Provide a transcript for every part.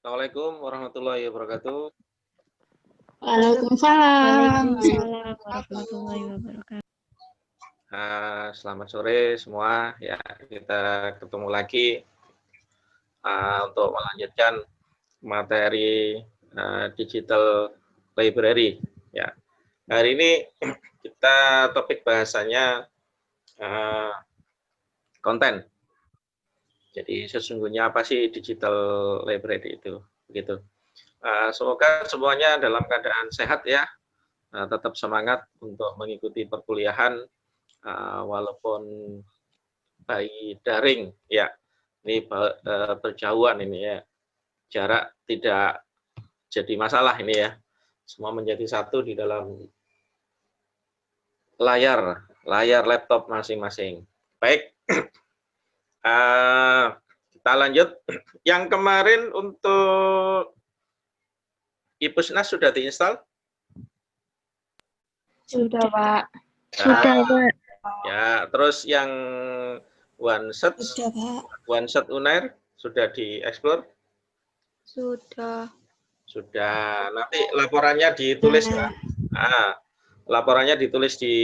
Assalamualaikum warahmatullahi wabarakatuh. Waalaikumsalam. Waalaikumsalam warahmatullahi wabarakatuh. Selamat sore semua. Ya, kita ketemu lagi untuk melanjutkan materi digital library. Ya, hari ini kita topik bahasanya konten. Jadi sesungguhnya apa sih digital library itu? Begitu. Semoga semuanya dalam keadaan sehat ya, tetap semangat untuk mengikuti perkuliahan walaupun by daring ya. Ini berjauhan ini ya. Jarak tidak jadi masalah ini ya. Semua menjadi satu di dalam layar laptop masing-masing. Baik. Kita lanjut. Yang kemarin untuk iPusnas sudah diinstal? Sudah, Pak. Sudah, Pak. Ya, terus yang OneShot, Sudah, Pak. OneShot Unair sudah dieksplor? Sudah. Sudah. Nanti laporannya ditulis ya. Laporannya ditulis di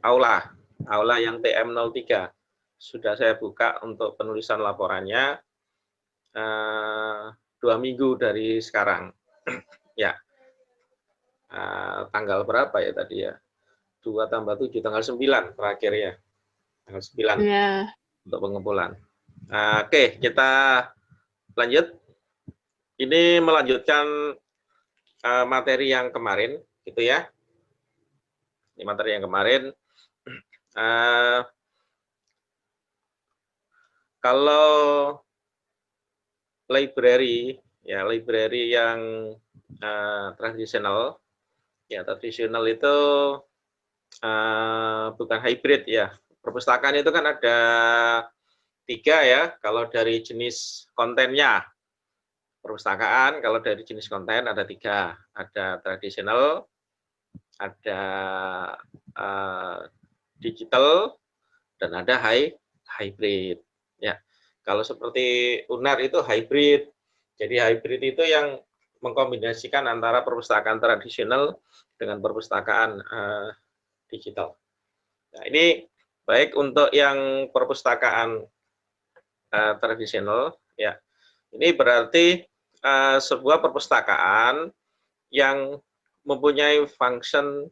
aula yang TM03. Sudah saya buka untuk penulisan laporannya 2 minggu dari sekarang. Ya. Tanggal berapa ya tadi ya? 2 tambah 7, tanggal 9 terakhir ya. Tanggal 9 Ya. untuk pengumpulan. Oke, kita lanjut. Ini melanjutkan materi yang kemarin, gitu ya. Ini materi yang kemarin. Kalau library, ya library yang tradisional, ya tradisional itu bukan hybrid ya. Perpustakaan itu kan ada 3 ya, kalau dari jenis kontennya. Perpustakaan kalau dari jenis konten ada 3, ada tradisional, ada digital, dan ada hybrid. Ya, kalau seperti UNAR itu hybrid. Jadi hybrid itu yang mengkombinasikan antara perpustakaan tradisional dengan perpustakaan digital. Nah, ini baik untuk yang perpustakaan tradisional, ya. Ini berarti sebuah perpustakaan yang mempunyai function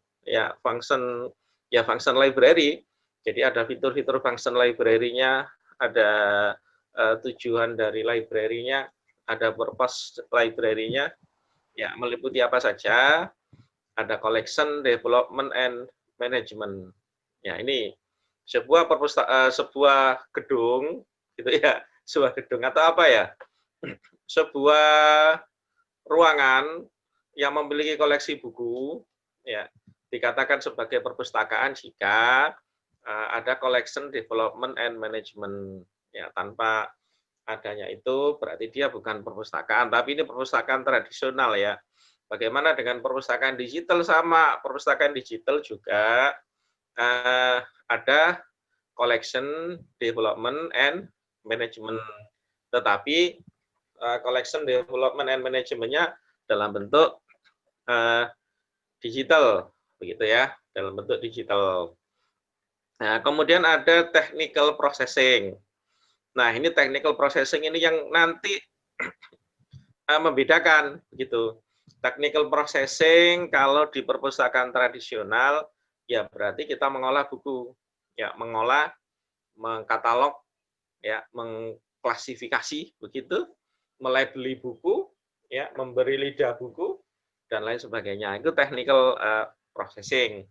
library. Jadi ada fitur-fitur function library-nya, ada tujuan dari library-nya, ada purpose library-nya. Ya, meliputi apa saja? Ada collection, development, and management. Ya, ini sebuah sebuah gedung gitu ya, sebuah gedung atau apa ya? Sebuah ruangan yang memiliki koleksi buku ya, dikatakan sebagai perpustakaan jika ada collection, development, and management. Ya, tanpa adanya itu berarti dia bukan perpustakaan, tapi ini perpustakaan tradisional ya. Bagaimana dengan perpustakaan digital? Sama, perpustakaan digital juga ada collection, development, and management. Tetapi collection, development, and manajemennya dalam bentuk digital, begitu ya, dalam bentuk digital. Nah, kemudian ada technical processing. Nah, ini technical processing ini yang nanti membedakan, begitu. Technical processing kalau di perpustakaan tradisional, ya berarti kita mengolah buku, ya mengolah, mengkatalog, ya mengklasifikasi, begitu, melabeli buku, ya memberi lidah buku, dan lain sebagainya. Itu technical processing.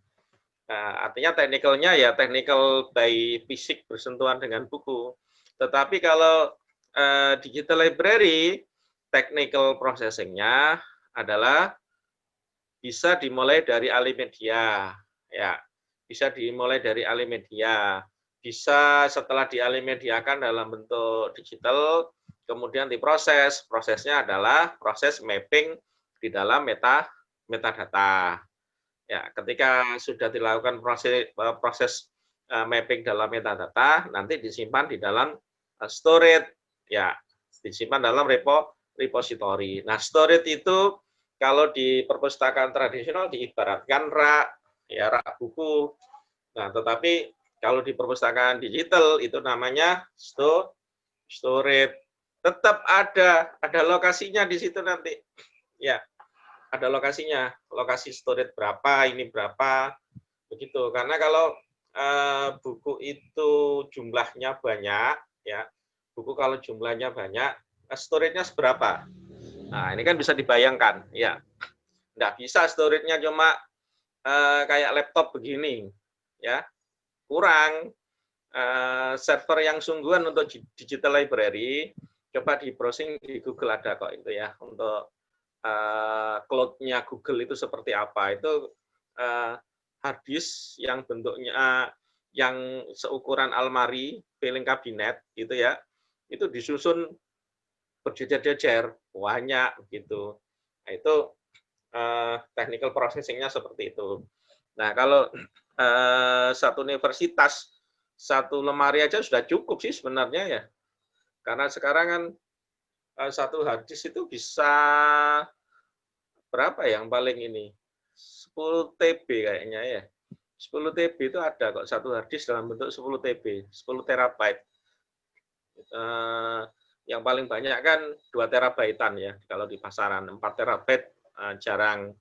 Artinya technicalnya ya technical by fisik bersentuhan dengan buku. Tetapi kalau digital library, technical processing-nya adalah bisa dimulai dari alih media, ya bisa dimulai dari alih media, bisa setelah dialih mediakan dalam bentuk digital, kemudian diproses. Prosesnya adalah proses mapping di dalam metadata. Ya, ketika sudah dilakukan proses mapping dalam metadata, nanti disimpan di dalam storage, ya disimpan dalam repository. Nah, storage itu kalau di perpustakaan tradisional diibaratkan rak, ya rak buku. Nah, tetapi kalau di perpustakaan digital itu namanya storage. Tetap ada lokasinya di situ nanti. Ya, ada lokasinya. Lokasi storage berapa, ini berapa, begitu. Karena kalau buku itu jumlahnya banyak, ya, buku kalau jumlahnya banyak, storage-nya seberapa? Nah, ini kan bisa dibayangkan, ya. Nggak bisa storage-nya cuma kayak laptop begini, ya. Kurang. Server yang sungguhan untuk digital library, coba di browsing di Google ada kok itu ya, untuk cloud-nya Google itu seperti apa. Itu hard disk yang bentuknya yang seukuran almari, filing kabinet gitu ya, itu disusun berjejer-jejer, banyak gitu. Nah, itu technical processing-nya seperti itu. Nah, kalau satu universitas, satu lemari aja sudah cukup sih sebenarnya ya. Karena sekarang kan satu hard disk itu bisa berapa yang paling ini? 10 TB kayaknya ya. 10 TB itu ada kok, satu hard disk dalam bentuk 10 TB, 10 terabyte. Yang paling banyak kan 2 terabaitan ya kalau di pasaran. 4 terabyte jarang,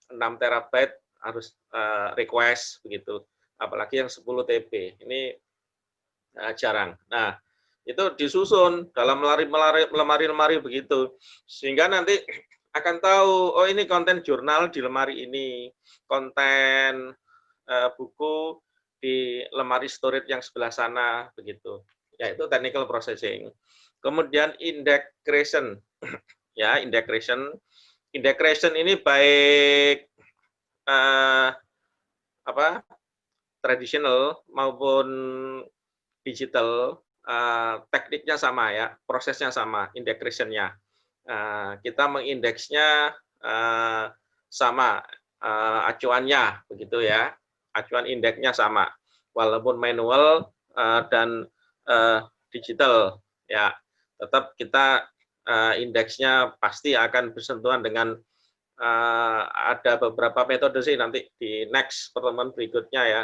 6 terabyte harus request begitu. Apalagi yang 10 TB. Ini jarang. Nah, itu disusun dalam lemari-lemari begitu. Sehingga nanti akan tahu, oh ini konten jurnal di lemari ini, konten buku di lemari storage yang sebelah sana, begitu. Yaitu technical processing. Kemudian integration. Ya, integration. Integration ini baik tradisional maupun digital, tekniknya sama ya, prosesnya sama, integration-nya. Kita mengindeksnya sama, acuannya begitu ya, acuan indeksnya sama, walaupun manual dan digital ya, tetap kita indeksnya pasti akan bersentuhan dengan ada beberapa metode sih nanti di next pertemuan berikutnya ya.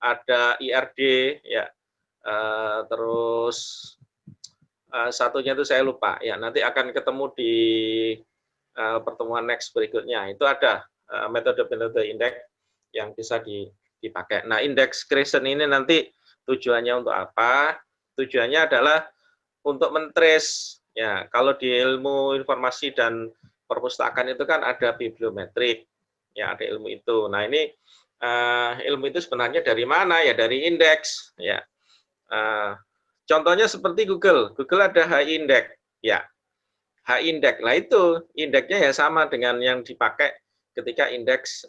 Ada IRD ya, terus satunya itu saya lupa ya, nanti akan ketemu di pertemuan next berikutnya. Itu ada metode-metode indeks yang bisa dipakai. Nah, indeks creation ini nanti tujuannya untuk apa? Tujuannya adalah untuk mentrace ya. Kalau di ilmu informasi dan perpustakaan itu kan ada bibliometrik ya, ada ilmu itu. Nah, ini ilmu itu sebenarnya dari mana ya? Dari indeks ya. Contohnya seperti Google. Google ada H-index ya. H-index. Nah, itu indeksnya ya sama dengan yang dipakai ketika indeks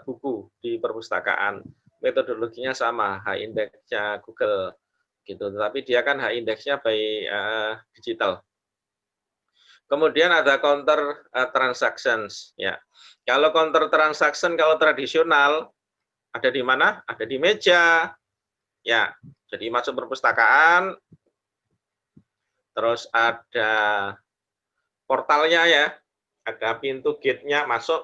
buku di perpustakaan. Metodologinya sama, H-index-nya Google gitu. Tetapi dia kan H-index-nya by digital. Kemudian ada counter transactions ya. Kalau counter transaction kalau tradisional ada di mana? Ada di meja. Ya. Jadi masuk perpustakaan, terus ada portalnya ya, ada pintu gate-nya masuk.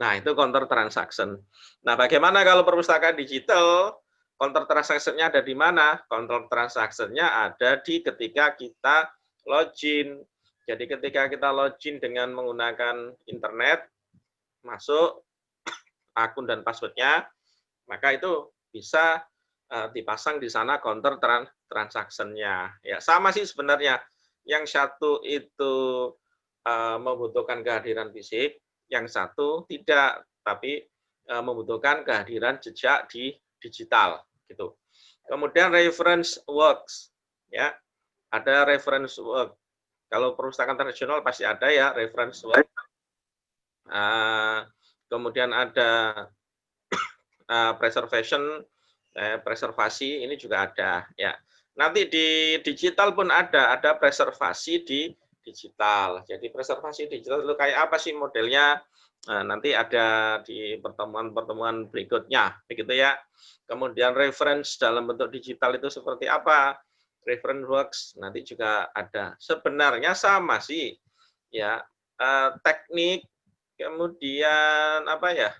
Nah, itu counter transaction. Nah, bagaimana kalau perpustakaan digital? Counter transaction-nya ada di mana? Counter transaction-nya ada di ketika kita login. Jadi ketika kita login dengan menggunakan internet, masuk akun dan password-nya, maka itu bisa dipasang di sana counter transaction-nya. Ya, sama sih sebenarnya. Yang satu itu membutuhkan kehadiran fisik, yang satu tidak, tapi membutuhkan kehadiran jejak di digital gitu. Kemudian reference works ya. Ada reference work. Kalau perpustakaan tradisional pasti ada ya reference work. Kemudian ada preservasi ini juga ada ya. Nanti di digital pun ada preservasi di digital. Jadi preservasi digital itu kayak apa sih modelnya? Nah, nanti ada di pertemuan-pertemuan berikutnya begitu ya. Kemudian reference dalam bentuk digital itu seperti apa? reference works nanti juga ada. Sebenarnya sama sih, ya, teknik, kemudian apa ya,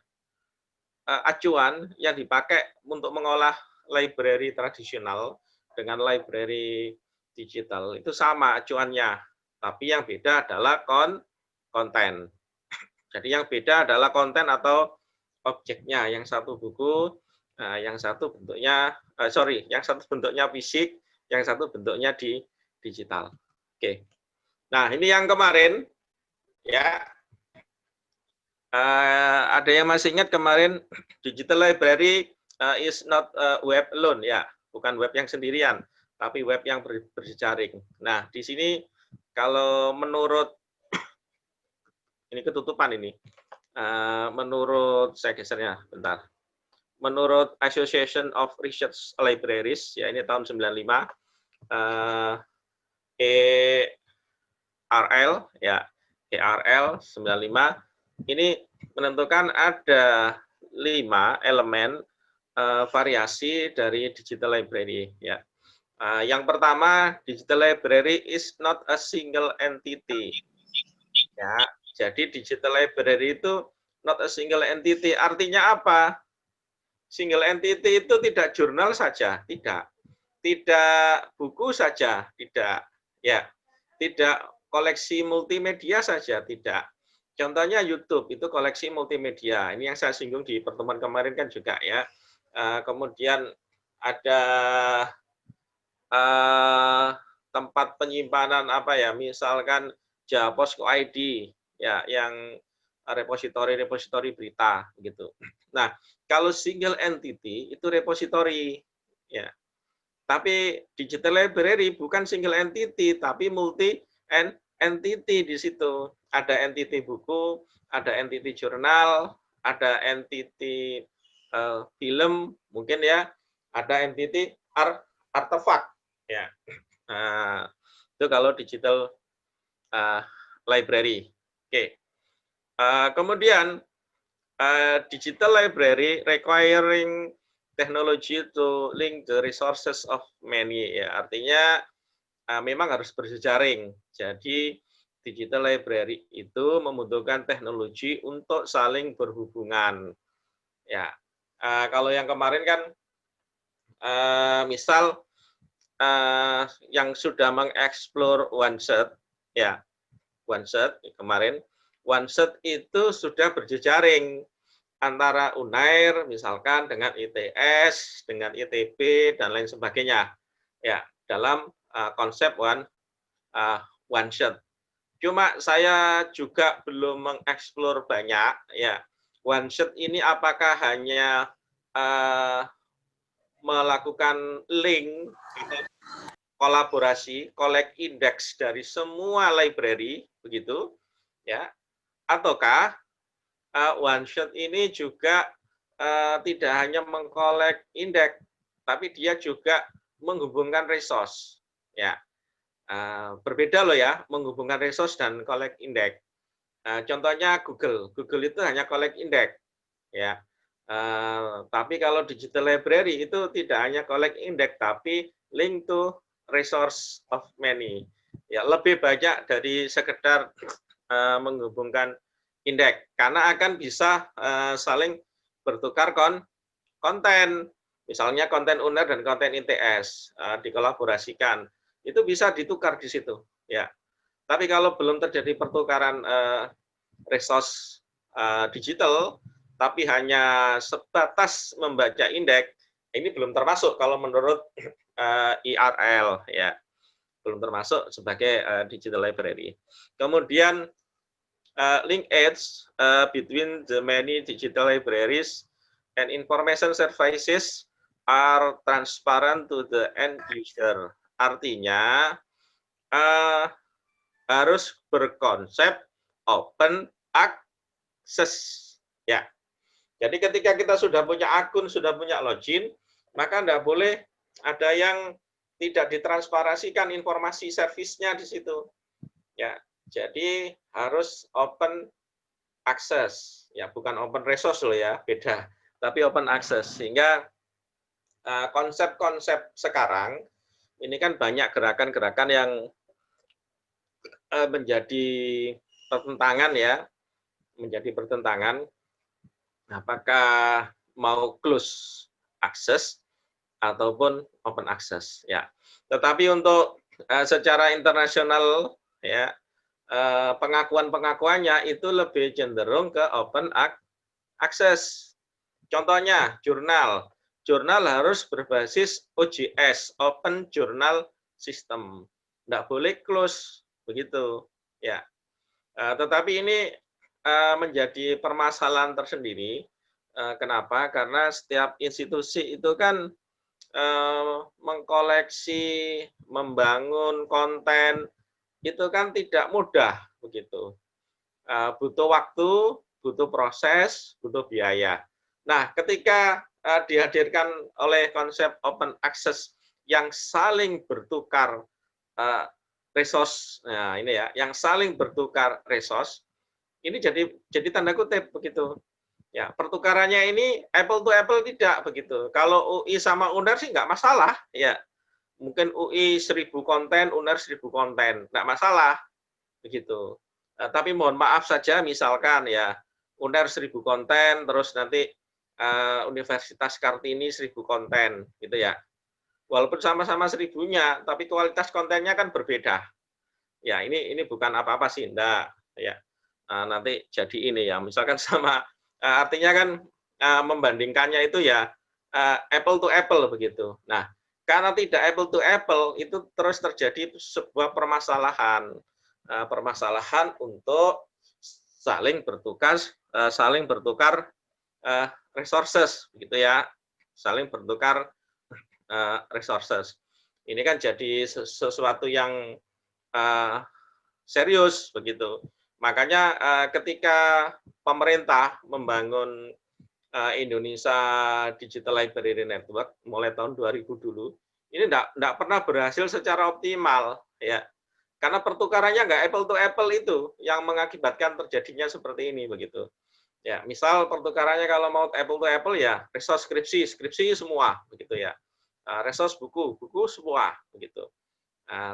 acuan yang dipakai untuk mengolah library tradisional dengan library digital itu sama acuannya, tapi yang beda adalah konten. Jadi yang beda adalah konten atau objeknya. Yang satu buku, yang satu bentuknya, yang satu bentuknya fisik, yang satu bentuknya di digital. Oke. Nah, ini yang kemarin, ya. Ada yang masih ingat kemarin digital library is not web alone, ya, bukan web yang sendirian, tapi web yang berjejaring. Nah, di sini kalau menurut ini ketutupan ini, menurut saya gesernya, bentar. Menurut Association of Research Libraries, ya ini tahun 95, ERL, ya, ERL 95, ini menentukan ada 5 elemen variasi dari digital library. Ya. Yang pertama, digital library is not a single entity. Ya, jadi digital library itu not a single entity. Artinya apa? Single entity itu tidak jurnal saja, tidak. Tidak buku saja, tidak. Ya, tidak koleksi multimedia saja, tidak. Contohnya YouTube itu koleksi multimedia. Ini yang saya singgung di pertemuan kemarin kan juga ya. Kemudian ada tempat penyimpanan apa ya, misalkan Japosko.id ya, yang repositori berita gitu. Nah, kalau single entity itu repositori ya. Tapi digital library bukan single entity tapi multi entity di situ. Ada entity buku, ada entity jurnal, ada entity film, mungkin ya, ada entity artefak ya. Nah, itu kalau digital library. Oke. Kemudian digital library requiring technology to link the resources of many, ya, artinya memang harus berjejaring. Jadi digital library itu membutuhkan teknologi untuk saling berhubungan. Ya, kalau yang kemarin kan, misal yang sudah mengeksplor OneSearch, ya, OneSearch kemarin, OneSearch itu sudah berjejaring antara Unair misalkan dengan ITS, dengan ITB dan lain sebagainya, ya, dalam konsep OneSearch. Cuma saya juga belum mengeksplor banyak, ya. OneSearch ini apakah hanya melakukan link, kolaborasi, collect index dari semua library, begitu, ya, ataukah OneSearch ini juga tidak hanya mengkolek indeks, tapi dia juga menghubungkan resource, ya. Berbeda loh ya, menghubungkan resource dan collect index. Contohnya Google itu hanya collect index, ya. Tapi kalau digital library itu tidak hanya collect index, tapi link to resource of many. Ya, lebih banyak dari sekedar menghubungkan indeks, karena akan bisa saling bertukar konten. Misalnya konten UNER dan konten ITS dikolaborasikan, itu bisa ditukar di situ, ya. Tapi kalau belum terjadi pertukaran resource digital, tapi hanya sebatas membaca indeks, ini belum termasuk kalau menurut IRL, ya, belum termasuk sebagai digital library. Kemudian linkage between the many digital libraries and information services are transparent to the end user. Artinya harus berkonsep open access, ya. Jadi ketika kita sudah punya akun, sudah punya login, maka tidak boleh ada yang tidak ditransparasikan informasi servisnya di situ, ya. Jadi harus open access, ya, bukan open resource loh ya, beda, tapi open access. Sehingga konsep-konsep sekarang ini kan banyak gerakan-gerakan yang menjadi pertentangan ya, menjadi pertentangan. Apakah mau close access ataupun open access ya. Tetapi untuk secara internasional ya, pengakuan-pengakuannya itu lebih cenderung ke open access. Contohnya jurnal. Jurnal harus berbasis OJS, Open Journal System. Tidak boleh close begitu ya. Tetapi ini menjadi permasalahan tersendiri. Kenapa? Karena setiap institusi itu kan mengkoleksi, membangun konten itu kan tidak mudah begitu. Butuh waktu, butuh proses, butuh biaya. Nah, ketika dihadirkan oleh konsep open access yang saling bertukar resource, nah ini ya, yang saling bertukar resource, ini jadi tanda kutip begitu. Ya, pertukarannya ini apple to apple tidak begitu. Kalau UI sama UNER sih nggak masalah, ya. Mungkin UI 1000 konten, UNER 1000 konten, nggak masalah begitu. Tapi mohon maaf saja, misalkan ya UNER 1000 konten, terus nanti Universitas Kartini 1000 konten, gitu ya. Walaupun sama-sama 1000-nya, tapi kualitas kontennya kan berbeda. Ya, ini bukan apa-apa sih, enggak. Ya, nanti jadi ini ya, misalkan sama artinya kan membandingkannya itu ya apple to apple begitu. Nah, karena tidak apple to apple itu terus terjadi sebuah permasalahan, permasalahan untuk saling bertukar resources gitu ya, saling bertukar resources. Ini kan jadi sesuatu yang serius begitu. Makanya ketika pemerintah membangun Indonesia Digital Library Network mulai tahun 2000 dulu, ini enggak pernah berhasil secara optimal ya. Karena pertukarannya enggak apple to apple itu yang mengakibatkan terjadinya seperti ini begitu. Ya, misal pertukarannya kalau mau apple to apple ya, resource skripsi semua begitu ya. Resource buku semua begitu.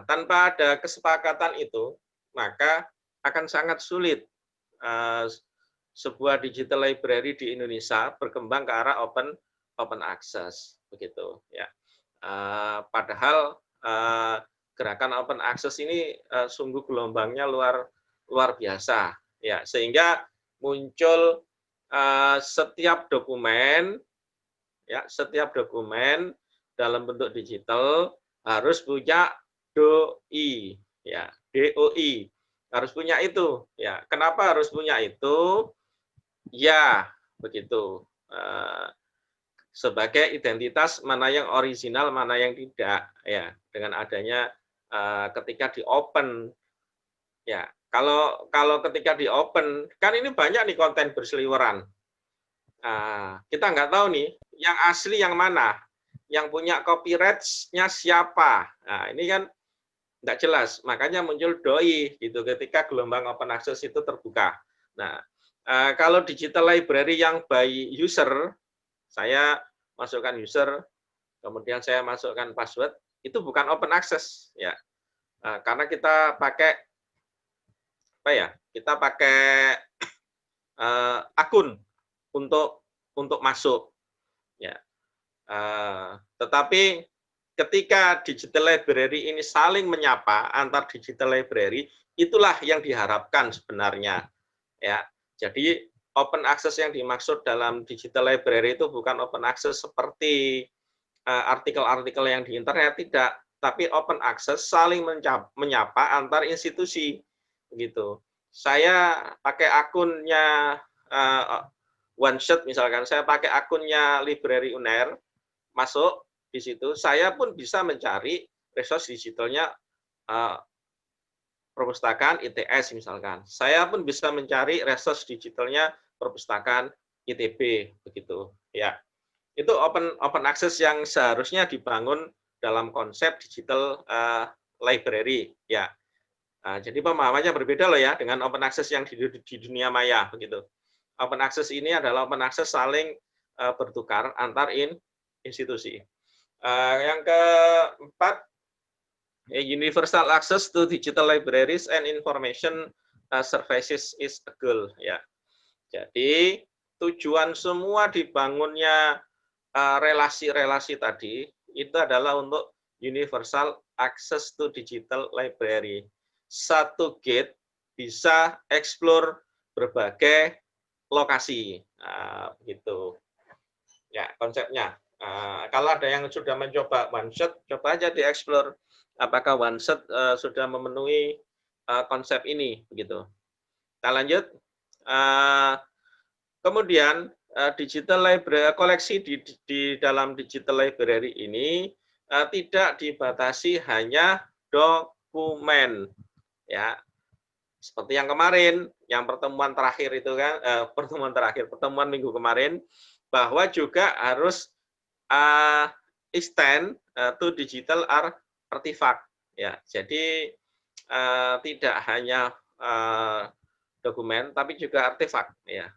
Tanpa ada kesepakatan itu, maka akan sangat sulit sebuah digital library di Indonesia berkembang ke arah open access begitu ya. Padahal gerakan open access ini sungguh gelombangnya luar biasa ya, sehingga muncul setiap dokumen dalam bentuk digital harus punya DOI ya, DOI harus punya itu ya. Kenapa harus punya itu? Ya, begitu. Sebagai identitas mana yang original, mana yang tidak ya. Dengan adanya ketika di open ya. Kalau ketika di open kan ini banyak nih konten berseliweran. Kita nggak tahu nih yang asli yang mana, yang punya copyright-nya siapa. Nah, ini kan nggak jelas, makanya muncul doi gitu ketika gelombang open access itu terbuka. Nah, kalau digital library yang by user, saya masukkan user, kemudian saya masukkan password, itu bukan open access ya, karena kita pakai apa ya? Kita pakai akun untuk masuk ya. Tetapi ketika digital library ini saling menyapa antar digital library, itulah yang diharapkan sebenarnya ya. Jadi open access yang dimaksud dalam digital library itu bukan open access seperti artikel-artikel yang di internet, tidak, tapi open access saling menyapa antar institusi begitu. Saya pakai akunnya OneShot misalkan, saya pakai akunnya Library UNER, masuk di situ, saya pun bisa mencari resource digitalnya perpustakaan ITS misalkan. Saya pun bisa mencari resource digitalnya perpustakaan ITB begitu. Ya, itu open access yang seharusnya dibangun dalam konsep digital library. Ya, jadi pemahamannya berbeda loh ya dengan open access yang di dunia maya begitu. Open access ini adalah open access saling bertukar antar institusi. Yang keempat, Universal access to digital libraries and information services is a goal. Ya, jadi tujuan semua dibangunnya relasi-relasi tadi itu adalah untuk universal access to digital library. Satu gate bisa explore berbagai lokasi, begitu. Ya, konsepnya. Kalau ada yang sudah mencoba OneShot, coba aja dieksplor apakah OneShot sudah memenuhi konsep ini, begitu. Kita lanjut. Kemudian digital library koleksi di dalam digital library ini tidak dibatasi hanya dokumen, ya. Seperti yang kemarin, yang pertemuan terakhir itu kan, pertemuan minggu kemarin, bahwa juga harus extend to digital artifact, ya. Jadi tidak hanya dokumen, tapi juga artefak, ya.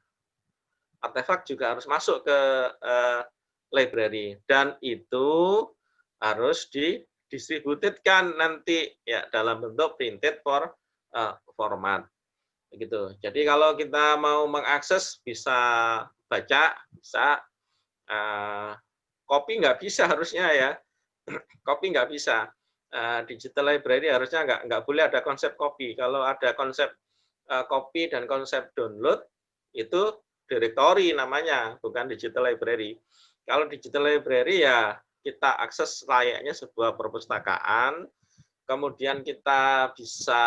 Artefak juga harus masuk ke library dan itu harus didistributedkan nanti ya dalam bentuk printed format, begitu. Jadi kalau kita mau mengakses bisa baca, bisa copy nggak bisa harusnya ya, copy nggak bisa. Digital library harusnya nggak boleh ada konsep copy. Kalau ada konsep copy dan konsep download itu directory namanya, bukan digital library. Kalau digital library ya kita akses layaknya sebuah perpustakaan, kemudian kita bisa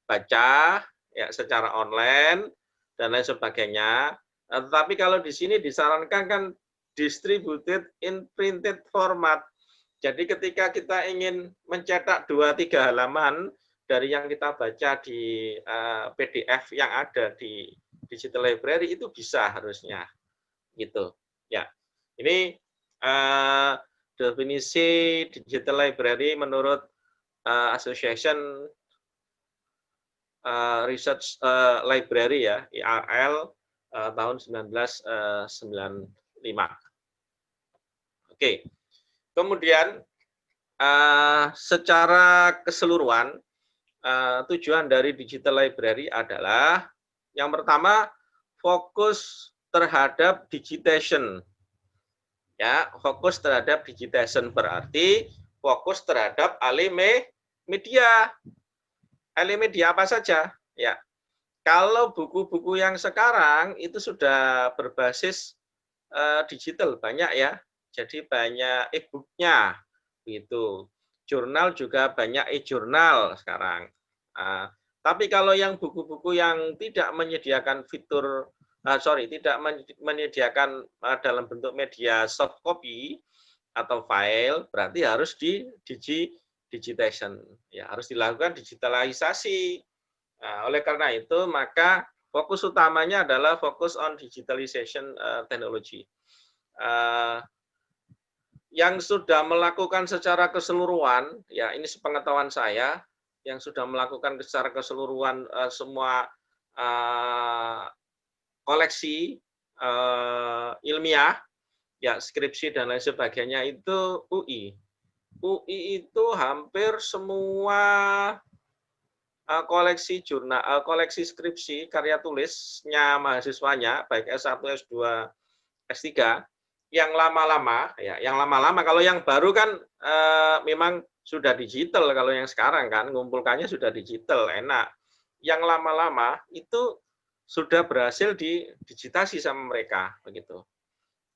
baca ya secara online dan lain sebagainya. Tetapi kalau di sini disarankan kan distributed in printed format. Jadi ketika kita ingin mencetak 2-3 halaman dari yang kita baca di PDF yang ada di digital library itu bisa harusnya, gitu. Ya, ini definisi digital library menurut Association Research Library ya, IRL tahun 1995. Oke. Kemudian secara keseluruhan tujuan dari digital library adalah yang pertama fokus terhadap digitization. Ya, fokus terhadap digitization berarti fokus terhadap alih media. Alih media apa saja? Ya. Kalau buku-buku yang sekarang itu sudah berbasis digital banyak ya. Jadi banyak e-booknya gitu. Jurnal juga banyak e-jurnal sekarang. Tapi kalau yang buku-buku yang tidak menyediakan fitur, tidak menyediakan dalam bentuk media soft copy atau file, berarti harus digitization, ya harus dilakukan digitalisasi. Oleh karena itu, maka fokus utamanya adalah fokus on digitalization technology. Yang sudah melakukan secara keseluruhan, ya ini sepengetahuan saya, yang sudah melakukan secara keseluruhan semua koleksi ilmiah, ya skripsi dan lain sebagainya itu UI. UI itu hampir semua koleksi jurnal, koleksi skripsi karya tulisnya mahasiswanya, baik S1, S2, S3, yang lama-lama, ya, yang lama-lama. Kalau yang baru kan memang sudah digital. Kalau yang sekarang kan ngumpulkannya sudah digital, enak. Yang lama-lama itu sudah berhasil didigitasi sama mereka, begitu.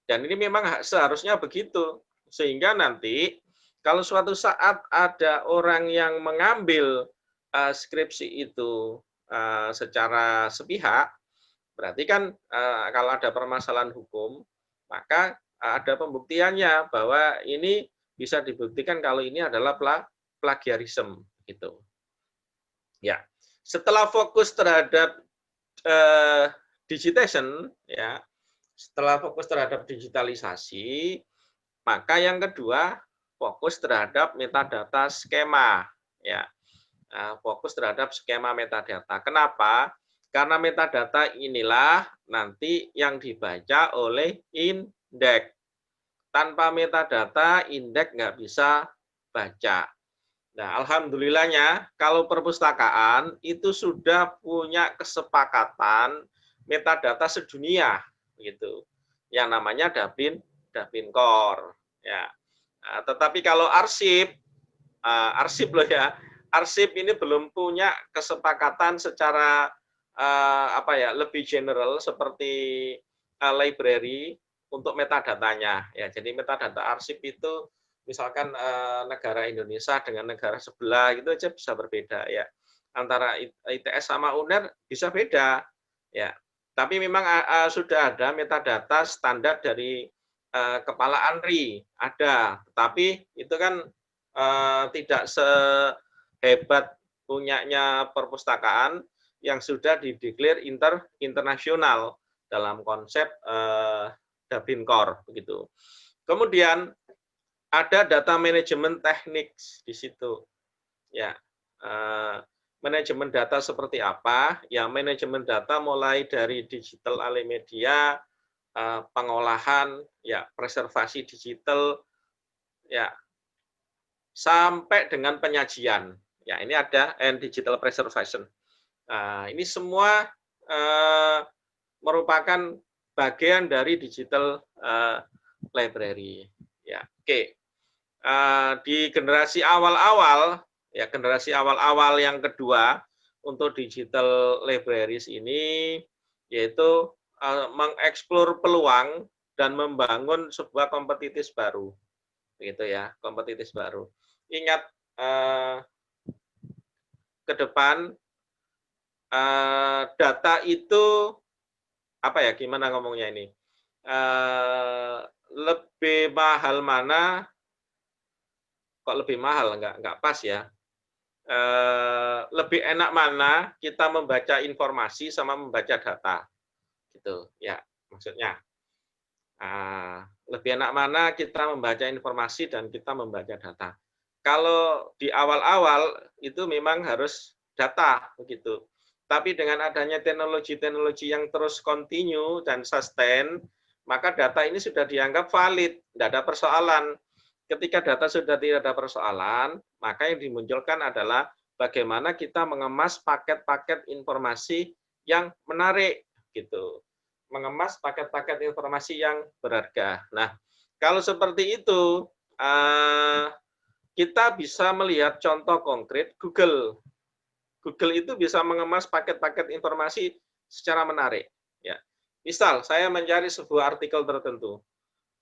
Dan ini memang seharusnya begitu, sehingga nanti kalau suatu saat ada orang yang mengambil skripsi itu secara sepihak, berarti kan kalau ada permasalahan hukum, maka ada pembuktiannya bahwa ini bisa dibuktikan kalau ini adalah plagiarisme gitu. Ya. Setelah fokus terhadap digitization, ya. Setelah fokus terhadap digitalisasi, maka yang kedua fokus terhadap metadata skema, ya. Fokus terhadap skema metadata. Kenapa? Karena metadata inilah nanti yang dibaca oleh indeks. Tanpa metadata, indeks nggak bisa baca. Nah, alhamdulillahnya kalau perpustakaan itu sudah punya kesepakatan metadata sedunia gitu. Yang namanya Dublin Core ya. Nah, tetapi kalau arsip loh ya. Arsip ini belum punya kesepakatan secara apa ya, lebih general seperti library untuk metadatanya ya. Jadi metadata arsip itu misalkan negara Indonesia dengan negara sebelah itu aja bisa berbeda ya. Antara ITS sama UNER bisa beda ya. Tapi memang sudah ada metadata standar dari kepala ANRI ada, tapi itu kan tidak sehebat punyanya perpustakaan yang sudah dideklar internasional dalam konsep Dublin Core begitu. Kemudian ada data manajemen teknik di situ. Ya, manajemen data seperti apa? Ya, manajemen data mulai dari digital alih media, pengolahan, ya, preservasi digital, ya, sampai dengan penyajian. Ya, ini ada digital preservation. Nah, ini semua merupakan bagian dari digital library. Ya, oke. Di generasi awal-awal, ya generasi awal-awal yang kedua untuk digital libraries ini yaitu mengeksplor peluang dan membangun sebuah kompetitif baru, begitu ya, kompetitif baru. Ingat ke depan data itu apa ya? Gimana ngomongnya ini? Lebih mahal mana? Kok lebih mahal? Enggak pas ya. Lebih enak mana kita membaca informasi sama membaca data, gitu ya maksudnya. Lebih enak mana kita membaca informasi dan kita membaca data. Kalau di awal-awal itu memang harus data begitu. Tapi dengan adanya teknologi-teknologi yang terus continue dan sustain, maka data ini sudah dianggap valid, tidak ada persoalan. Ketika data sudah tidak ada persoalan, maka yang dimunculkan adalah bagaimana kita mengemas paket-paket informasi yang menarik gitu. Mengemas paket-paket informasi yang berharga. Nah, kalau seperti itu kita bisa melihat contoh konkret Google. Google itu bisa mengemas paket-paket informasi secara menarik. Ya, misal saya mencari sebuah artikel tertentu,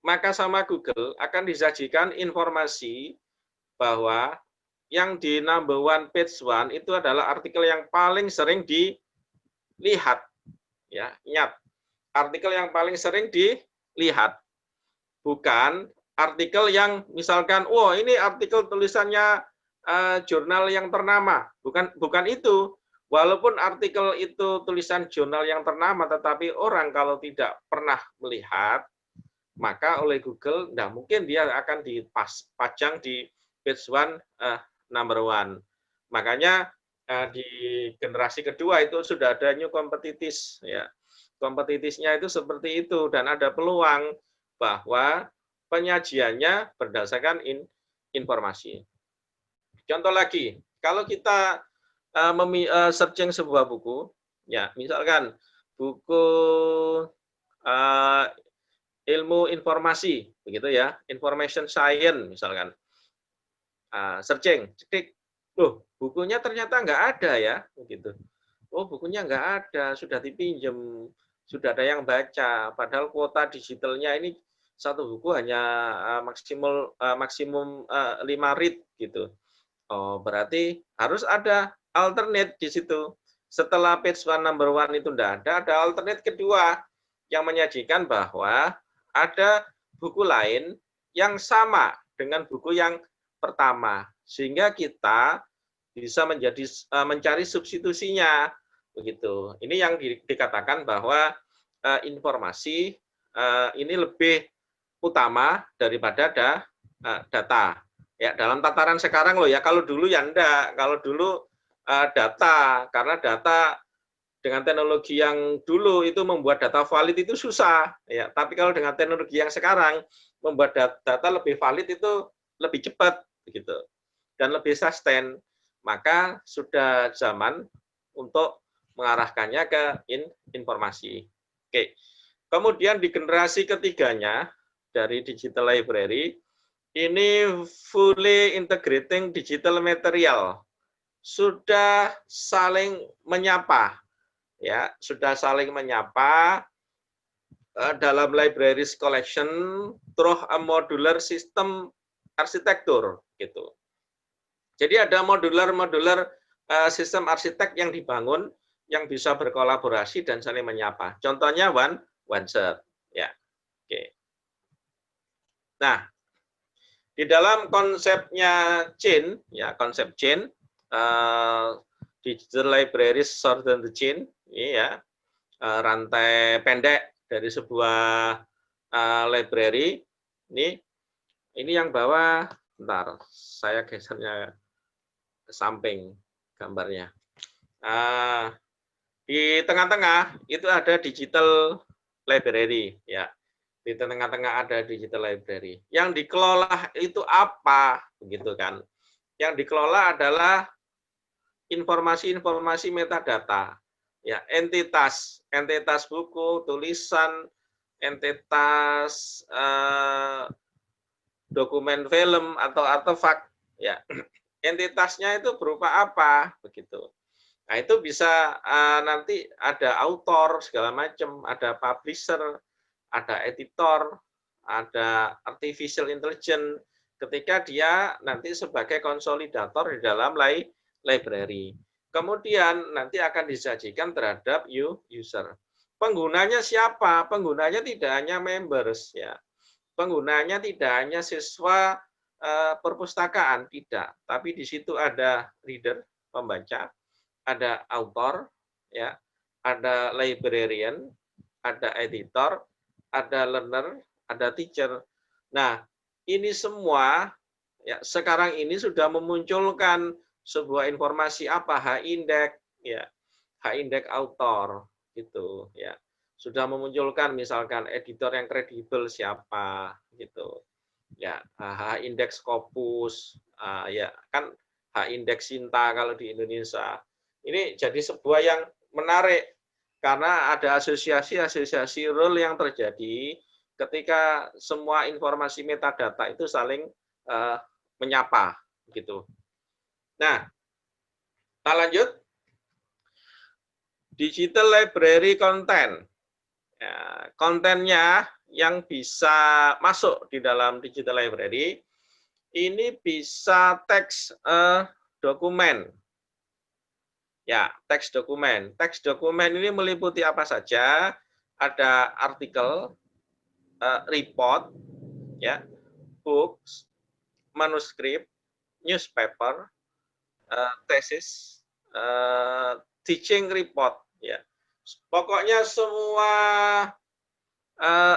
maka sama Google akan disajikan informasi bahwa yang di number one page one itu adalah artikel yang paling sering dilihat. Ya, ingat, artikel yang paling sering dilihat, bukan artikel yang misalkan, wah ini artikel tulisannya jurnal yang ternama, bukan itu. Walaupun artikel itu tulisan jurnal yang ternama, tetapi orang kalau tidak pernah melihat, maka oleh Google tidak mungkin dia akan dipajang di page one number one. Makanya di generasi kedua itu sudah ada new competitis ya. Kompetitifnya itu seperti itu dan ada peluang bahwa penyajiannya berdasarkan informasi. Contoh lagi, kalau kita searching sebuah buku, ya misalkan buku ilmu informasi, begitu ya, information science misalkan, searching, cedik, loh bukunya ternyata nggak ada ya, begitu. Oh bukunya nggak ada, sudah dipinjam, sudah ada yang baca, padahal kuota digitalnya ini satu buku hanya maksimum 5 read gitu. Oh berarti harus ada alternate di situ. Setelah page one number one itu tidak ada alternate kedua yang menyajikan bahwa ada buku lain yang sama dengan buku yang pertama, sehingga kita bisa mencari substitusinya begitu. Ini yang dikatakan bahwa informasi ini lebih utama daripada data. Ya dalam tataran sekarang loh ya. Kalau dulu ya enggak. Kalau dulu data, karena data dengan teknologi yang dulu itu membuat data valid itu susah ya, tapi kalau dengan teknologi yang sekarang membuat data lebih valid itu lebih cepat begitu. dan lebih sustain, maka sudah zaman untuk mengarahkannya ke informasi. Oke. Kemudian di generasi ketiganya dari digital library, ini fully integrating digital material. Sudah saling menyapa, ya, sudah saling menyapa dalam libraries collection through a modular system arsitektur, gitu. Jadi ada modular sistem arsitek yang dibangun yang bisa berkolaborasi dan saling menyapa. Contohnya OneShot, ya. Oke. Nah, di dalam konsepnya chain, ya, konsep chain, digital libraries shorten the chain, ini ya, rantai pendek dari sebuah library. Ini yang bawah, bentar, saya gesernya ke samping gambarnya. Di tengah-tengah itu ada digital library, ya. Di tengah-tengah ada digital library. Yang dikelola itu apa, begitu kan? Yang dikelola adalah informasi-informasi metadata, ya, entitas buku, tulisan, entitas dokumen film atau artefak, ya. Entitasnya itu berupa apa, begitu. Nah, itu bisa nanti ada author segala macam, ada publisher, ada editor, ada artificial intelligence, ketika dia nanti sebagai konsolidator di dalam library. Kemudian nanti akan disajikan terhadap user. Penggunanya siapa? Penggunanya tidak hanya members, ya. Penggunanya tidak hanya siswa perpustakaan, tidak, tapi di situ ada reader, pembaca, ada author, ya, ada librarian, ada editor, ada learner, ada teacher. Nah, ini semua, ya, sekarang ini sudah memunculkan sebuah informasi apa, H-index, ya, H-index author, gitu, ya. Sudah memunculkan misalkan editor yang kredibel siapa, gitu, ya, H-index Scopus, ya kan, H-index Sinta kalau di Indonesia. Ini jadi sebuah yang menarik karena ada asosiasi role yang terjadi ketika semua informasi metadata itu saling menyapa, gitu. Nah, kita lanjut. Digital library content. Ya, kontennya yang bisa masuk di dalam digital library ini bisa teks dokumen. Ya, teks dokumen. Teks dokumen ini meliputi apa saja? Ada artikel, report, ya, books, manuskrip, newspaper, tesis, teaching report, ya. Pokoknya semua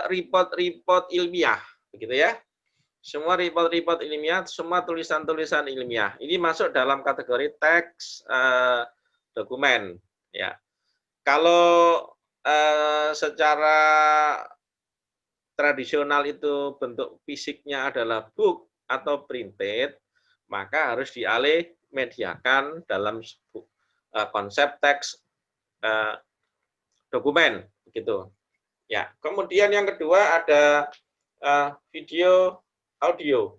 report-report ilmiah, begitu ya. Semua report-report ilmiah, semua tulisan-tulisan ilmiah. Ini masuk dalam kategori teks dokumen, ya. Kalau secara tradisional itu bentuk fisiknya adalah book atau printed, maka harus dialih mediakan dalam konsep teks dokumen, begitu. Ya, kemudian yang kedua ada video audio.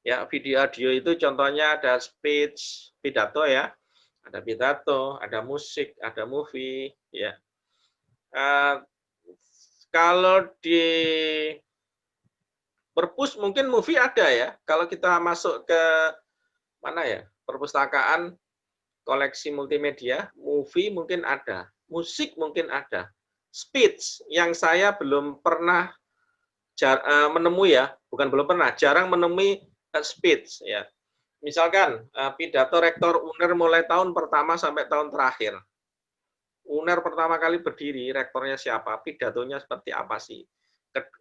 Ya, video audio itu contohnya ada speech, pidato, ya. Ada pidato, ada musik, ada movie, ya. Kalau di perpus mungkin movie ada, ya. Kalau kita masuk ke mana, ya, perpustakaan koleksi multimedia, movie mungkin ada, musik mungkin ada. Speech yang saya belum pernah menemui, ya, bukan belum pernah, jarang menemui speech, ya. Misalkan pidato rektor UNER mulai tahun pertama sampai tahun terakhir. UNER pertama kali berdiri, rektornya siapa, pidatonya seperti apa sih,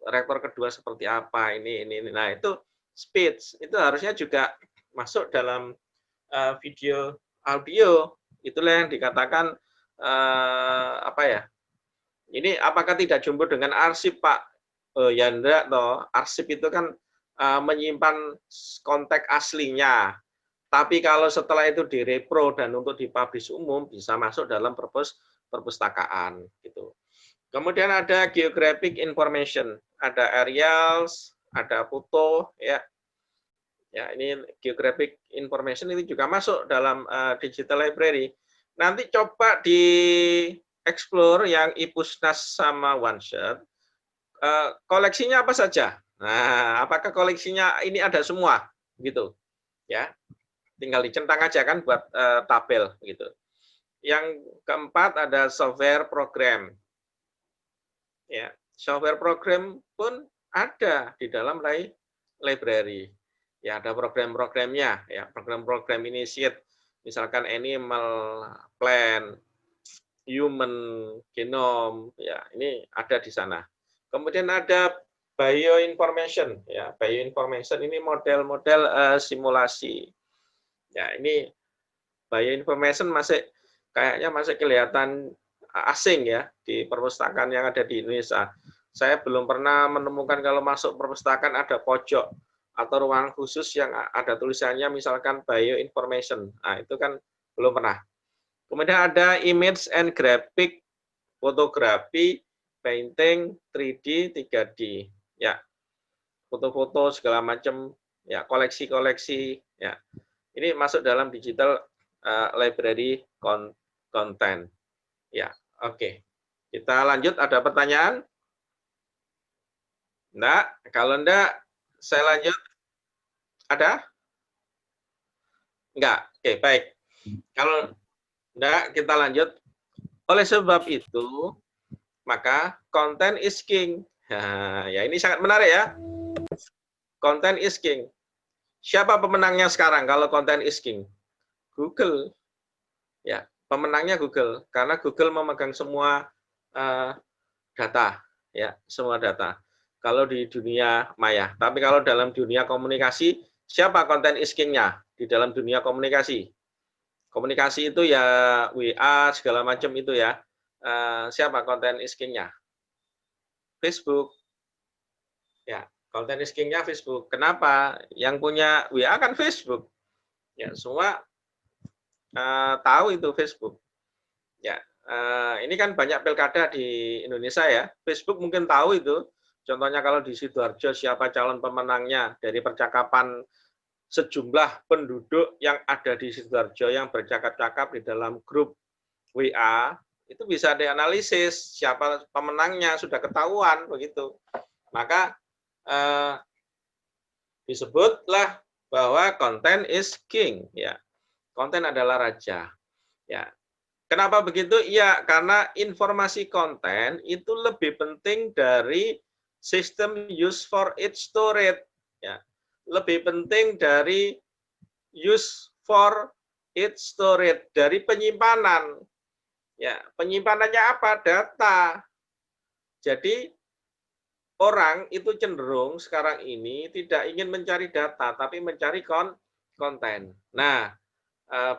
rektor kedua seperti apa, ini. Nah, itu speech, itu harusnya juga masuk dalam video audio. Itulah yang dikatakan apa ya? Ini apakah tidak jumbo dengan arsip, Pak Yandra? Toh arsip itu kan menyimpan konteks aslinya Tapi kalau setelah itu direpro dan untuk dipublish umum bisa masuk dalam perpustakaan gitu. Kemudian ada geographic information, ada aerials, ada foto ya. Ya, ini geographic information ini juga masuk dalam digital library. Nanti coba di explore yang iPusnas sama OneShot. Koleksinya apa saja? Nah, apakah koleksinya ini ada semua gitu? Ya. Tinggal dicentang aja kan buat tabel gitu. Yang keempat ada software program. Ya, software program pun ada di dalam library. Ya, ada program-programnya, ya, program-program initiate, misalkan animal plan, human genome, ya, ini ada di sana. Kemudian ada bioinformation, ya, bioinformation ini model-model simulasi. Ya, ini bioinformation kayaknya masih kelihatan asing ya di perpustakaan yang ada di Indonesia. Saya belum pernah menemukan kalau masuk perpustakaan ada pojok atau ruangan khusus yang ada tulisannya misalkan bioinformation. Nah, itu kan belum pernah. Kemudian ada image and graphic, fotografi, painting, 3D, 3D. Ya. Foto-foto segala macam, ya, koleksi-koleksi, ya. Ini masuk dalam digital library content. Ya, oke. Kita lanjut, ada pertanyaan? Enggak, kalau enggak saya lanjut. Ada? Enggak. Oke, baik. Kalau enggak kita lanjut. Oleh sebab itu, maka content is king. Nah, ya ini sangat menarik ya. Content is king. Siapa pemenangnya sekarang kalau content is king? Google. Ya, pemenangnya Google karena Google memegang semua data, ya, semua data. Kalau di dunia maya, tapi kalau dalam dunia komunikasi, siapa content is king-nya di dalam dunia komunikasi? Komunikasi itu ya WA segala macam itu ya. Siapa content is king-nya? Facebook. Ya, content is king-nya Facebook. Kenapa? Yang punya WA kan Facebook. Ya, semua tahu itu Facebook. Ya, ini kan banyak pilkada di Indonesia ya. Facebook mungkin tahu itu. Contohnya kalau di Sidoarjo siapa calon pemenangnya dari percakapan sejumlah penduduk yang ada di Sidoarjo yang bercakap-cakap di dalam grup WA, itu bisa dianalisis siapa pemenangnya, sudah ketahuan begitu. Maka disebutlah bahwa content is king, ya. Konten adalah raja. Ya. Kenapa begitu? Iya, karena informasi konten itu lebih penting dari sistem use for its storage. Ya. Lebih penting dari use for its storage, dari penyimpanan. Ya, penyimpanannya apa? Data. Jadi orang itu cenderung sekarang ini tidak ingin mencari data, tapi mencari konten. Nah,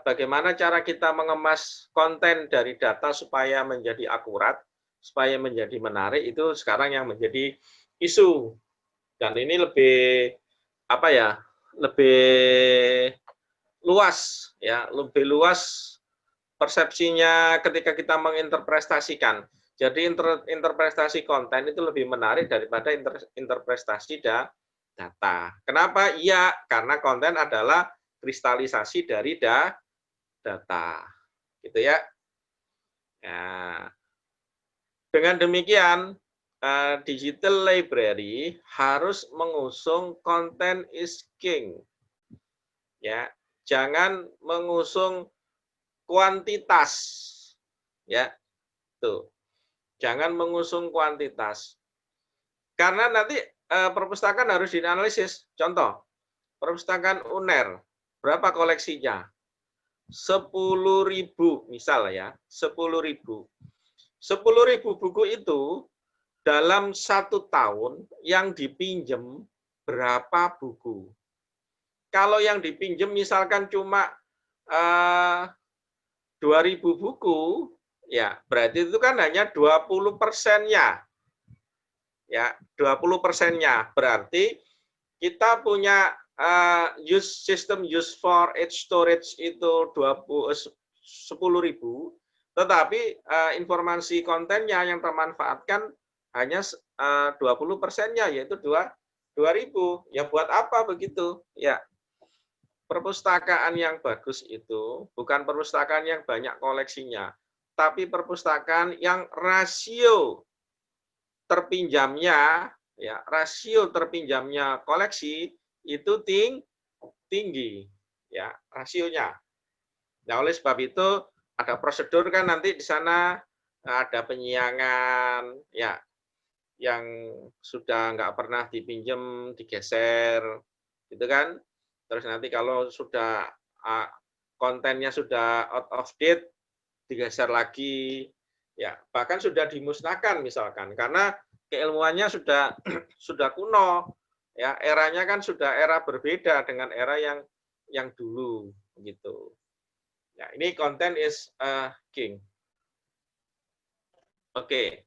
bagaimana cara kita mengemas konten dari data supaya menjadi akurat, supaya menjadi menarik, itu sekarang yang menjadi isu. Dan ini lebih apa ya? Lebih luas ya, lebih luas persepsinya ketika kita menginterpretasikan. Jadi interpretasi konten itu lebih menarik daripada interpretasi data. Kenapa? Iya, karena konten adalah kristalisasi dari data, gitu ya. Nah, dengan demikian, digital library harus mengusung content is king, ya. Jangan mengusung kuantitas, ya. Tuh, jangan mengusung kuantitas, karena nanti perpustakaan harus dianalisis. Contoh, perpustakaan UNER, berapa koleksinya? 10.000 misal ya, 10.000. 10.000 buku itu dalam 1 tahun yang dipinjem berapa buku? Kalau yang dipinjem misalkan cuma 2.000 buku, ya berarti itu kan hanya 20%-nya. Ya, 20%-nya. Berarti kita punya System use for edge storage itu 10.000, tetapi informasi kontennya yang termanfaatkan hanya 20%-nya, yaitu 2.000. Ya buat apa begitu? Ya, perpustakaan yang bagus itu bukan perpustakaan yang banyak koleksinya, tapi perpustakaan yang rasio terpinjamnya koleksi itu tinggi, ya rasionya. Nah, oleh sebab itu ada prosedur kan nanti di sana, ada penyiangan, ya yang sudah nggak pernah dipinjam digeser, gitu kan. Terus nanti kalau sudah kontennya sudah out of date digeser lagi, ya bahkan sudah dimusnahkan misalkan karena keilmuannya sudah sudah kuno, ya eranya kan sudah era berbeda dengan era yang dulu gitu. Ya, ini content is king. Oke.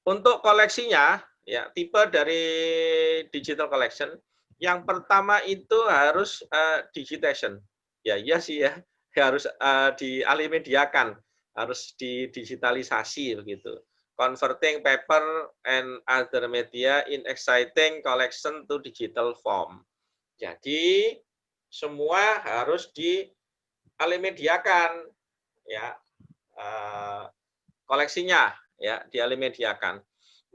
Untuk koleksinya, ya tipe dari digital collection, yang pertama itu harus digitation. Ya iya sih ya, harus dialimediakan, harus didigitalisasi begitu. Converting paper and other media in exciting collection to digital form. Jadi semua harus dialimediakan, ya koleksinya, ya dialimediakan.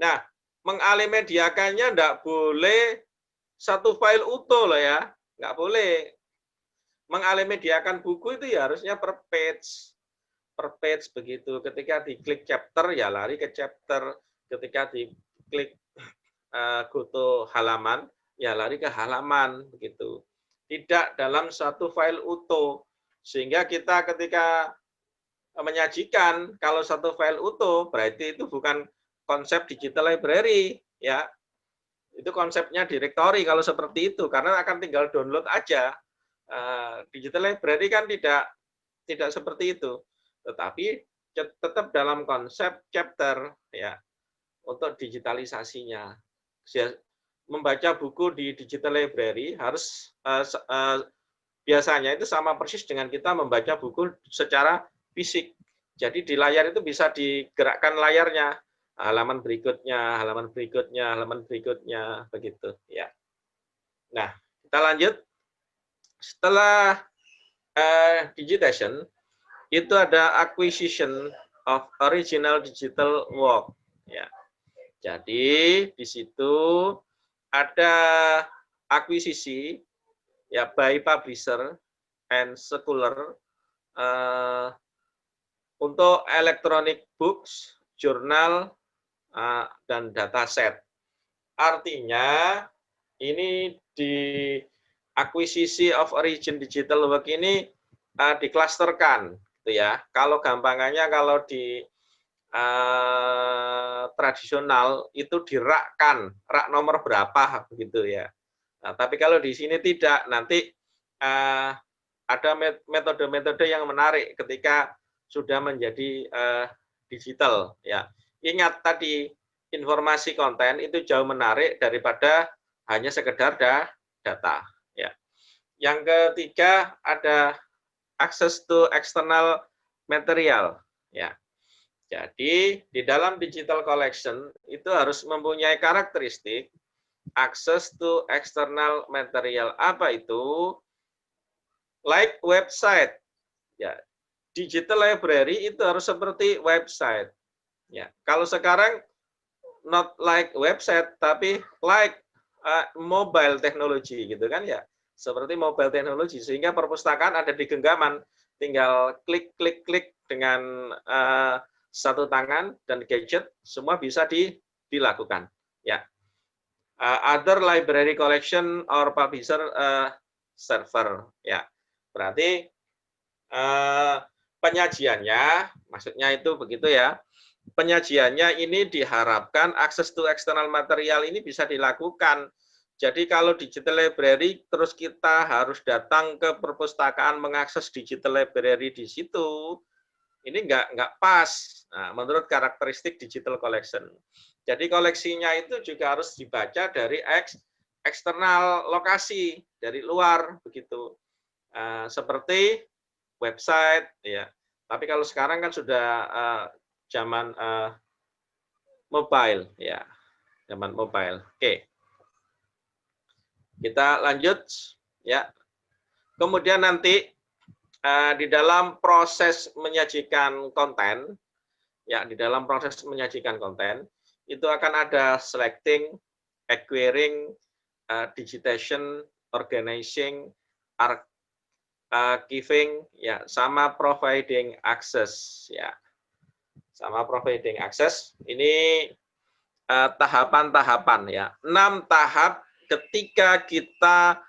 Nah, mengalimediakannya enggak boleh satu file utuh loh ya, enggak boleh. Mengalimediakan buku itu ya harusnya per page begitu. Ketika diklik chapter ya lari ke chapter, ketika diklik go to halaman ya lari ke halaman begitu. Tidak dalam satu file utuh. Sehingga kita ketika menyajikan kalau satu file utuh berarti itu bukan konsep digital library, ya itu konsepnya directory kalau seperti itu karena akan tinggal download aja. Digital library kan tidak seperti itu, tetapi tetap dalam konsep chapter, ya untuk digitalisasinya. Membaca buku di digital library harus biasanya itu sama persis dengan kita membaca buku secara fisik. Jadi di layar itu bisa digerakkan layarnya, halaman berikutnya, halaman berikutnya, halaman berikutnya, begitu ya. Nah, kita lanjut. Setelah digitation, itu ada acquisition of original digital work. Ya. Jadi di situ ada akuisisi ya by publisher and scholar untuk electronic books, jurnal, dan dataset. Artinya ini di akuisisi of origin digital work ini diklasterkan, gitu ya. Kalau gampangannya kalau di tradisional itu dirakkan, rak nomor berapa begitu ya. Nah, tapi kalau di sini tidak, nanti ada metode-metode yang menarik ketika sudah menjadi digital ya. Ingat tadi informasi konten itu jauh menarik daripada hanya sekedar data ya. Yang ketiga ada access to external material ya. Jadi di dalam digital collection itu harus mempunyai karakteristik access to external material. Apa itu? Like website. Ya, digital library itu harus seperti website. Ya, kalau sekarang not like website tapi like mobile technology gitu kan ya. Seperti mobile technology sehingga perpustakaan ada di genggaman, tinggal klik dengan satu tangan dan gadget semua bisa dilakukan. Ya. Other library collection or publisher server ya. Berarti penyajiannya maksudnya itu begitu ya. Penyajiannya ini diharapkan akses to external material ini bisa dilakukan. Jadi kalau digital library terus kita harus datang ke perpustakaan mengakses digital library di situ, ini nggak pas menurut karakteristik digital collection. Jadi koleksinya itu juga harus dibaca dari eksternal lokasi dari luar begitu. Seperti website ya. Tapi kalau sekarang kan sudah zaman mobile ya. Zaman mobile. Oke. Kita lanjut ya. Kemudian nanti di dalam proses menyajikan konten ya, di dalam proses menyajikan konten itu akan ada selecting, acquiring, digitation, organizing, archiving ya, sama providing access ya. Sama providing access. Ini tahapan-tahapan ya. 6 tahap ketika kita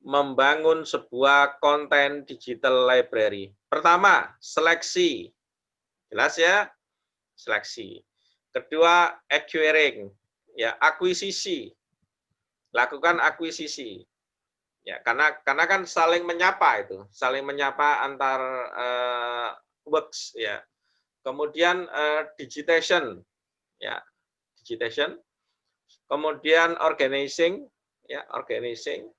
membangun sebuah konten digital library. Pertama, seleksi. Jelas ya? Seleksi. Kedua, acquiring, ya, akuisisi. Lakukan akuisisi. Ya, karena kan saling menyapa itu, saling menyapa antar works ya. Kemudian digitation. Ya, digitation. Kemudian organizing, ya, organizing.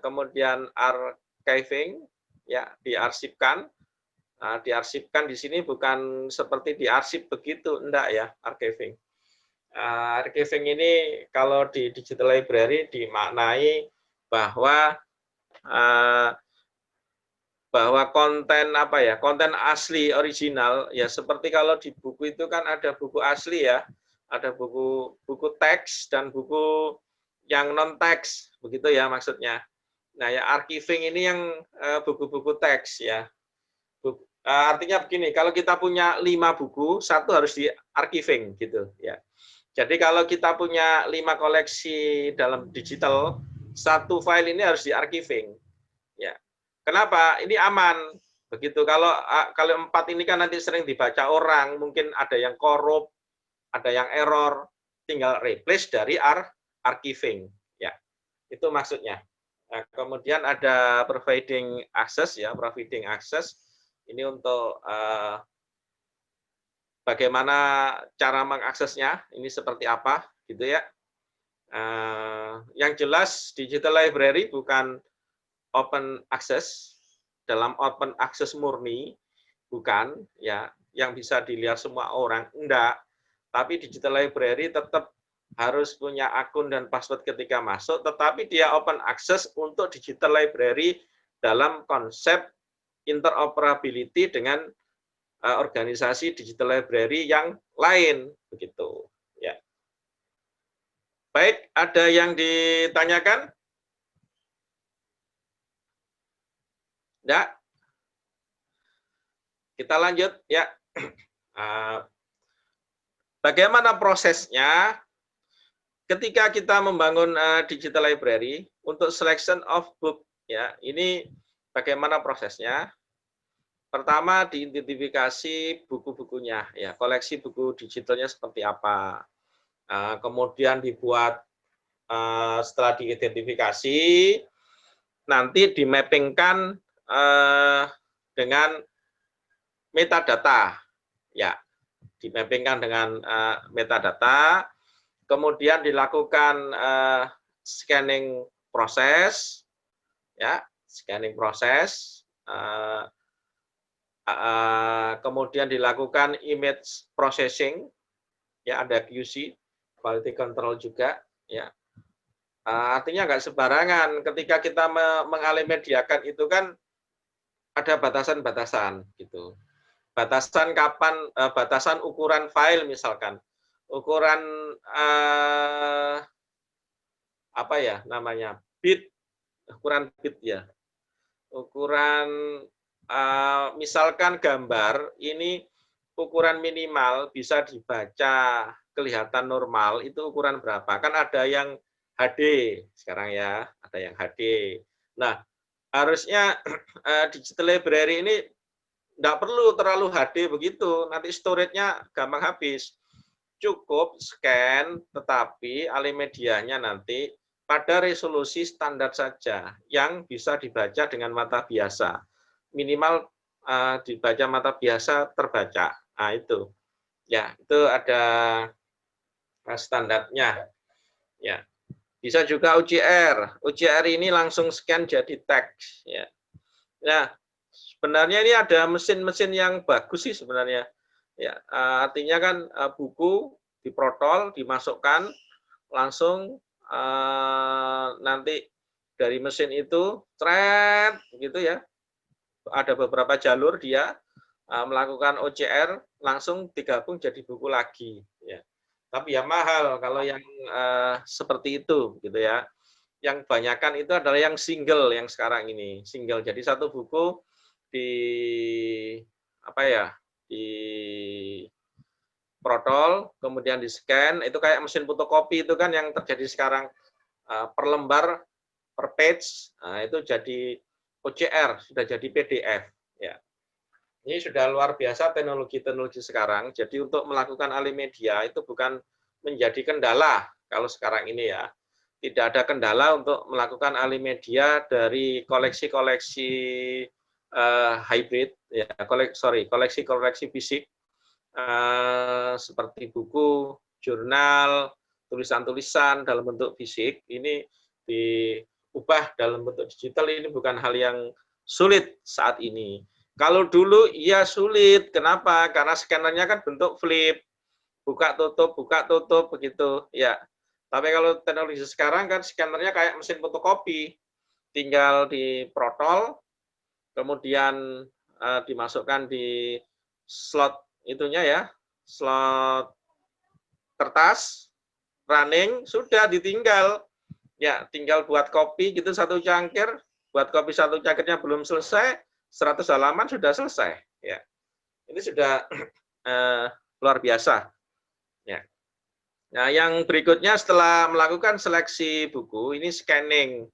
Kemudian archiving, ya, diarsipkan. Diarsipkan di sini bukan seperti diarsip begitu, enggak ya, archiving. Archiving ini kalau di digital library dimaknai bahwa konten apa ya, konten asli original ya, seperti kalau di buku itu kan ada buku asli ya, ada buku teks dan buku yang non teks, begitu ya maksudnya. Nah ya, archiving ini yang buku-buku teks ya. Artinya begini, kalau kita punya 5 buku, 1 harus di archiving gitu ya. Jadi kalau kita punya 5 koleksi dalam digital, 1 file ini harus di archiving. Ya. Kenapa? Ini aman. Begitu. Kalau 4 ini kan nanti sering dibaca orang, mungkin ada yang korup, ada yang error, tinggal replace dari archiving. Ya. Itu maksudnya. Nah, kemudian ada providing access ya, providing access. Ini untuk bagaimana cara mengaksesnya, ini seperti apa, gitu ya. Yang jelas digital library bukan open access, dalam open access murni, bukan ya, yang bisa dilihat semua orang, enggak. Tapi digital library tetap harus punya akun dan password ketika masuk, tetapi dia open access untuk digital library dalam konsep interoperability dengan organisasi digital library yang lain, begitu ya. Baik, ada yang ditanyakan? Enggak? Kita lanjut ya. Bagaimana prosesnya ketika kita membangun digital library untuk selection of book ya. Ini bagaimana prosesnya? Pertama, diidentifikasi buku-bukunya, ya, koleksi buku digitalnya seperti apa. Kemudian dibuat, setelah diidentifikasi, nanti dimappingkan dengan metadata, ya, dimappingkan dengan metadata, kemudian dilakukan scanning proses, ya, scanning proses. Kemudian dilakukan image processing, ya, ada QC, quality control juga, ya. Artinya nggak sembarangan ketika kita mengalimediakan itu kan ada batasan-batasan gitu. Batasan kapan, batasan ukuran file misalkan, ukuran apa ya namanya, bit, ukuran bit ya, ukuran misalkan gambar ini ukuran minimal bisa dibaca kelihatan normal itu ukuran berapa? Kan ada yang HD sekarang ya, ada yang HD. Nah, harusnya digital library ini enggak perlu terlalu HD begitu, nanti storage-nya gampang habis. Cukup scan, tetapi alimedianya nanti pada resolusi standar saja yang bisa dibaca dengan mata biasa. Minimal dibaca mata biasa terbaca. Nah, itu. Ya, itu ada standarnya. Ya. Bisa juga OCR. OCR ini langsung scan jadi teks. Ya. Nah, sebenarnya ini ada mesin-mesin yang bagus sih sebenarnya. Ya, artinya kan buku diprotol, dimasukkan langsung nanti dari mesin itu, thread gitu ya. Ada beberapa jalur dia melakukan OCR langsung digabung jadi buku lagi. Ya. Tapi ya mahal kalau yang seperti itu, gitu ya. Yang kebanyakan itu adalah yang single yang sekarang ini, single. Jadi satu buku di apa ya, di protol, kemudian di scan, itu kayak mesin fotokopi itu kan yang terjadi sekarang per lembar, per page, nah, itu jadi OCR, sudah jadi PDF. Ya. Ini sudah luar biasa teknologi-teknologi sekarang. Jadi untuk melakukan alih media itu bukan menjadi kendala kalau sekarang ini ya. Tidak ada kendala untuk melakukan alih media dari koleksi-koleksi hybrid, ya, koleksi-koleksi fisik seperti buku, jurnal, tulisan-tulisan dalam bentuk fisik ini diubah dalam bentuk digital. Ini bukan hal yang sulit saat ini. Kalau dulu iya sulit, kenapa? Karena scannernya kan bentuk flip, buka tutup begitu, ya. Tapi kalau teknologi sekarang kan scannernya kayak mesin fotokopi, tinggal diprotol, kemudian dimasukkan di slot itunya ya, slot kertas, running, sudah ditinggal. Ya, tinggal buat kopi gitu satu cangkir, buat kopi satu cangkirnya belum selesai, 100 halaman sudah selesai. Ya, ini sudah luar biasa. Ya. Nah, yang berikutnya setelah melakukan seleksi buku, ini scanning.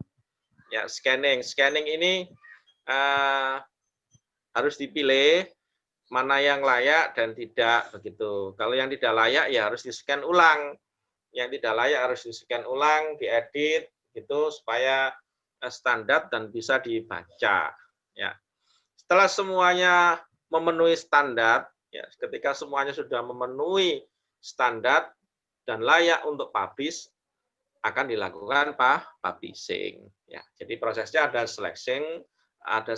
Ya, scanning. Scanning ini harus dipilih mana yang layak dan tidak begitu. Kalau yang tidak layak ya harus di-scan ulang. Yang tidak layak harus di-scan ulang, diedit gitu supaya standar dan bisa dibaca. Ya. Setelah semuanya memenuhi standar, ya, ketika semuanya sudah memenuhi standar dan layak untuk publish, akan dilakukan publishing. Ya, jadi prosesnya ada selection, ada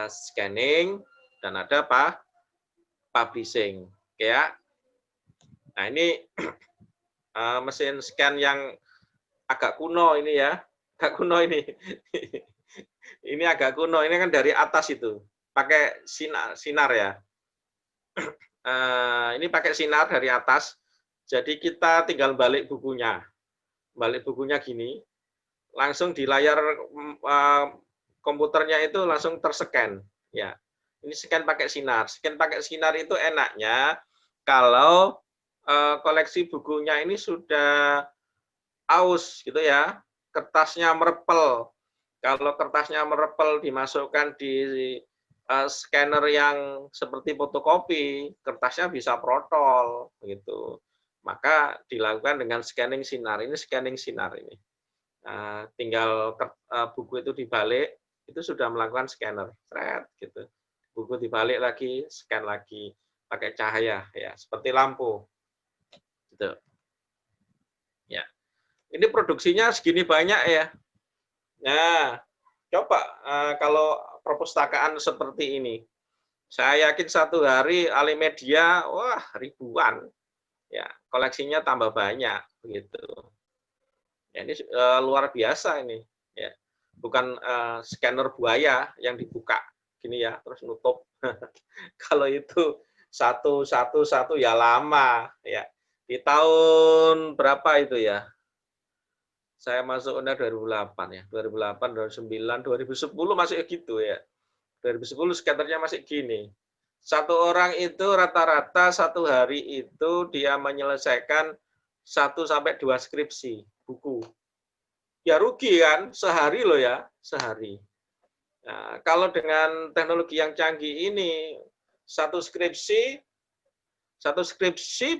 scanning, dan ada publishing. Ya. Nah ini mesin scan yang agak kuno ini ya, agak kuno ini. Ini agak kuno, ini kan dari atas itu, pakai sinar ya. Ini pakai sinar dari atas, jadi kita tinggal balik bukunya gini, langsung di layar komputernya itu langsung terscan. Ya, ini scan pakai sinar. Scan pakai sinar itu enaknya kalau koleksi bukunya ini sudah aus gitu ya, kertasnya merepel. Kalau kertasnya merepel dimasukkan di scanner yang seperti fotokopi, kertasnya bisa protol begitu. Maka dilakukan dengan scanning sinar. Ini scanning sinar ini. Tinggal buku itu dibalik, itu sudah melakukan scanner, thread gitu. Buku dibalik lagi, scan lagi pakai cahaya ya, seperti lampu. Gitu. Ya. Ini produksinya segini banyak ya. Nah, coba kalau perpustakaan seperti ini, saya yakin satu hari alih media, wah ribuan, ya koleksinya tambah banyak, begitu. Ya, ini luar biasa ini, ya bukan scanner buaya yang dibuka gini ya, terus nutup. Kalau itu satu ya lama, ya di tahun berapa itu ya? Saya masuk UNER 2008 ya, 2008, 2009, 2010 masih gitu ya. 2010 skaternya masih gini. Satu orang itu rata-rata satu hari itu dia menyelesaikan 1 sampai 2 skripsi buku. Ya rugi kan, sehari loh ya, sehari. Nah, kalau dengan teknologi yang canggih ini, satu skripsi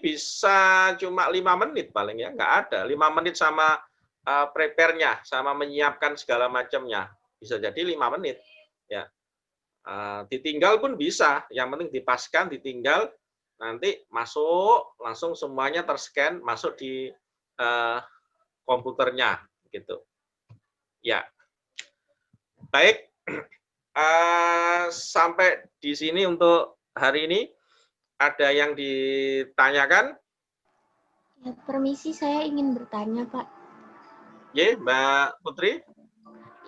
bisa cuma 5 menit paling ya, nggak ada. 5 menit sama prepare-nya, sama menyiapkan segala macamnya. Bisa jadi 5 menit. Ya. Ditinggal pun bisa, yang penting dipaskan, ditinggal, nanti masuk, langsung semuanya terscan, masuk di komputernya gitu. Ya, baik. Sampai di sini untuk hari ini. Ada yang ditanyakan? Ya, permisi, saya ingin bertanya, Pak. Ya, Mbak Putri.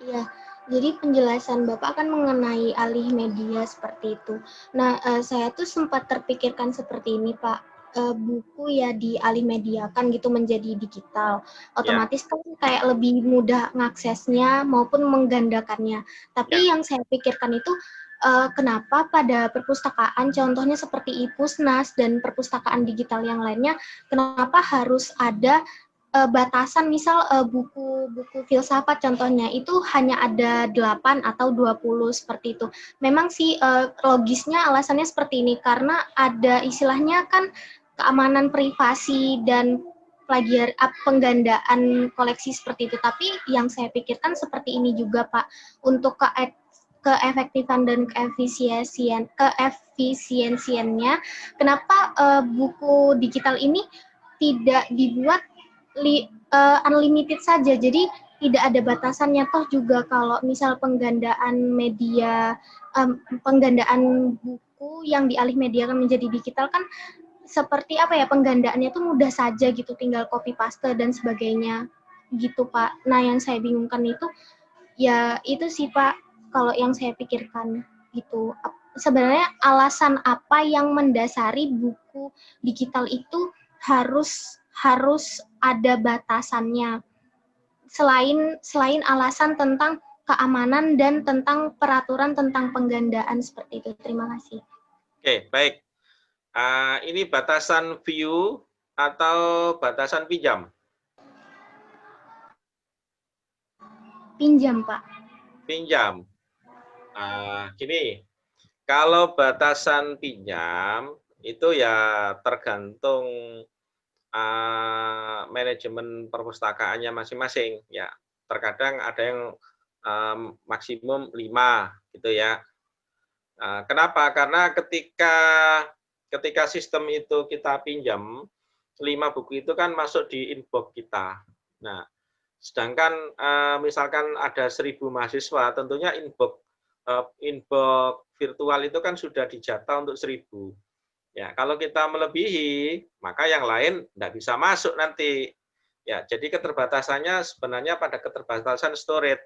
Iya, jadi penjelasan Bapak kan mengenai alih media seperti itu. Nah, saya tuh sempat terpikirkan seperti ini, Pak. Buku ya dialih mediakan gitu menjadi digital. Ya, Otomatis kan kayak lebih mudah mengaksesnya maupun menggandakannya. ya, Tapi yang saya pikirkan itu kenapa pada perpustakaan, contohnya seperti iPusnas dan perpustakaan digital yang lainnya, kenapa harus ada batasan misal buku-buku filsafat contohnya itu hanya ada 8 atau 20 seperti itu. Memang sih logisnya alasannya seperti ini karena ada istilahnya kan keamanan privasi dan penggandaan koleksi seperti itu. Tapi yang saya pikirkan seperti ini juga Pak untuk keefektifan dan keefisiensiannya. Kenapa buku digital ini tidak dibuat unlimited saja, jadi tidak ada batasannya. Toh juga kalau misal penggandaan media, penggandaan buku yang dialih mediakan menjadi digital kan seperti apa ya, penggandaannya tuh mudah saja gitu, tinggal copy paste dan sebagainya gitu Pak. Nah yang saya bingungkan itu ya itu sih Pak, kalau yang saya pikirkan gitu. Sebenarnya alasan apa yang mendasari buku digital itu harus ada batasannya. Selain alasan tentang keamanan dan tentang peraturan tentang penggandaan seperti itu. Terima kasih. Oke, baik. Ini batasan view atau batasan pinjam? Pinjam, Pak. Pinjam. Gini, kalau batasan pinjam itu ya tergantung manajemen perpustakaannya masing-masing. Ya, terkadang ada yang maksimum 5 gitu ya. Kenapa? Karena ketika sistem itu kita pinjam 5 buku itu kan masuk di inbox kita. Nah, sedangkan misalkan ada 1.000 mahasiswa, tentunya inbox virtual itu kan sudah dijatah untuk 1.000. Ya, kalau kita melebihi, maka yang lain tidak bisa masuk nanti. Ya, jadi keterbatasannya sebenarnya pada keterbatasan storage,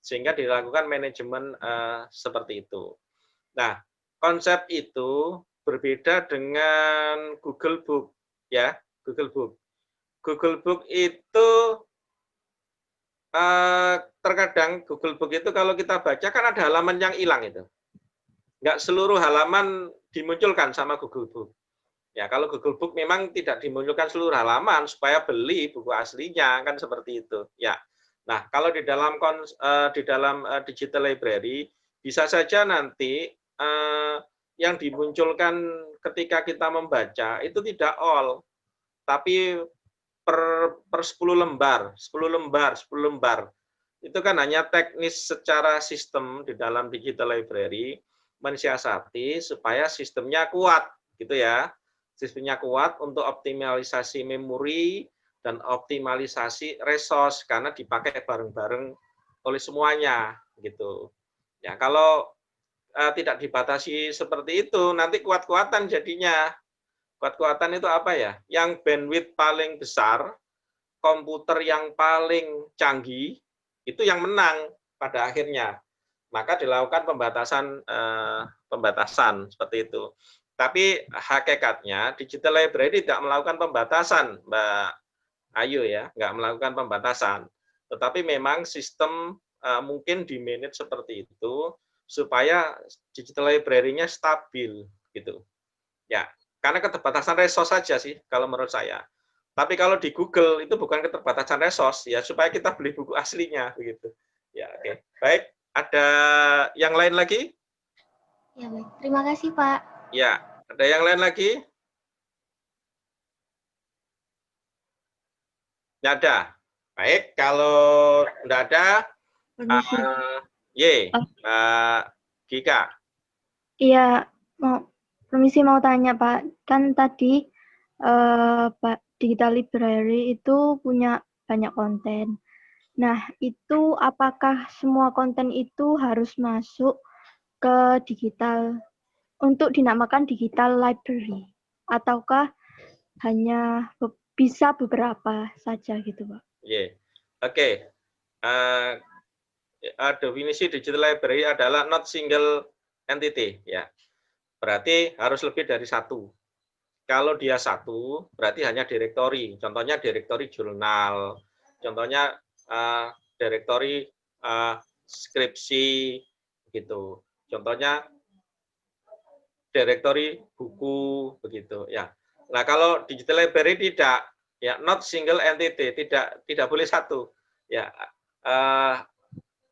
sehingga dilakukan manajemen seperti itu. Nah, konsep itu berbeda dengan Google Book, ya, Google Book. Google Book itu terkadang Google Book itu kalau kita baca kan ada halaman yang hilang itu. Nggak seluruh halaman dimunculkan sama Google Book. Ya, kalau Google Book memang tidak dimunculkan seluruh halaman supaya beli buku aslinya kan seperti itu. Ya. Nah, kalau di dalam digital library bisa saja nanti yang dimunculkan ketika kita membaca itu tidak all, tapi per 10 lembar, 10 lembar, 10 lembar. Itu kan hanya teknis secara sistem di dalam digital library mensiasati supaya sistemnya kuat gitu ya. Sistemnya kuat untuk optimalisasi memori dan optimalisasi resource karena dipakai bareng-bareng oleh semuanya gitu. Ya, kalau tidak dibatasi seperti itu nanti kuat-kuatan jadinya. Kuat-kuatan itu apa ya? Yang bandwidth paling besar, komputer yang paling canggih itu yang menang pada akhirnya. Maka dilakukan pembatasan seperti itu. Tapi hakikatnya digital library tidak melakukan pembatasan, Mbak Ayu ya, nggak melakukan pembatasan. Tetapi memang sistem mungkin di-manage seperti itu supaya digital library-nya stabil gitu. Ya, karena keterbatasan resource saja sih kalau menurut saya. Tapi kalau di Google itu bukan keterbatasan resource ya supaya kita beli buku aslinya begitu. Ya, oke. Baik, ada yang lain lagi? Ya, baik. Terima kasih, Pak. Ya, ada yang lain lagi? Tidak ada. Baik, kalau tidak ada, Permisi. Mbak Gika. Iya, permisi mau tanya Pak. Kan tadi Pak Digital Library itu punya banyak konten. Nah, itu apakah semua konten itu harus masuk ke digital untuk dinamakan digital library ataukah hanya bisa beberapa saja gitu, Pak? Yeah. Oke. Definisi digital library adalah not single entity, ya. Berarti harus lebih dari satu. Kalau dia satu, berarti hanya direktori. Contohnya direktori jurnal, contohnya direktori skripsi, gitu. Contohnya direktori buku, begitu. Ya. Nah, kalau digital library tidak, ya not single entity, tidak boleh satu. Ya,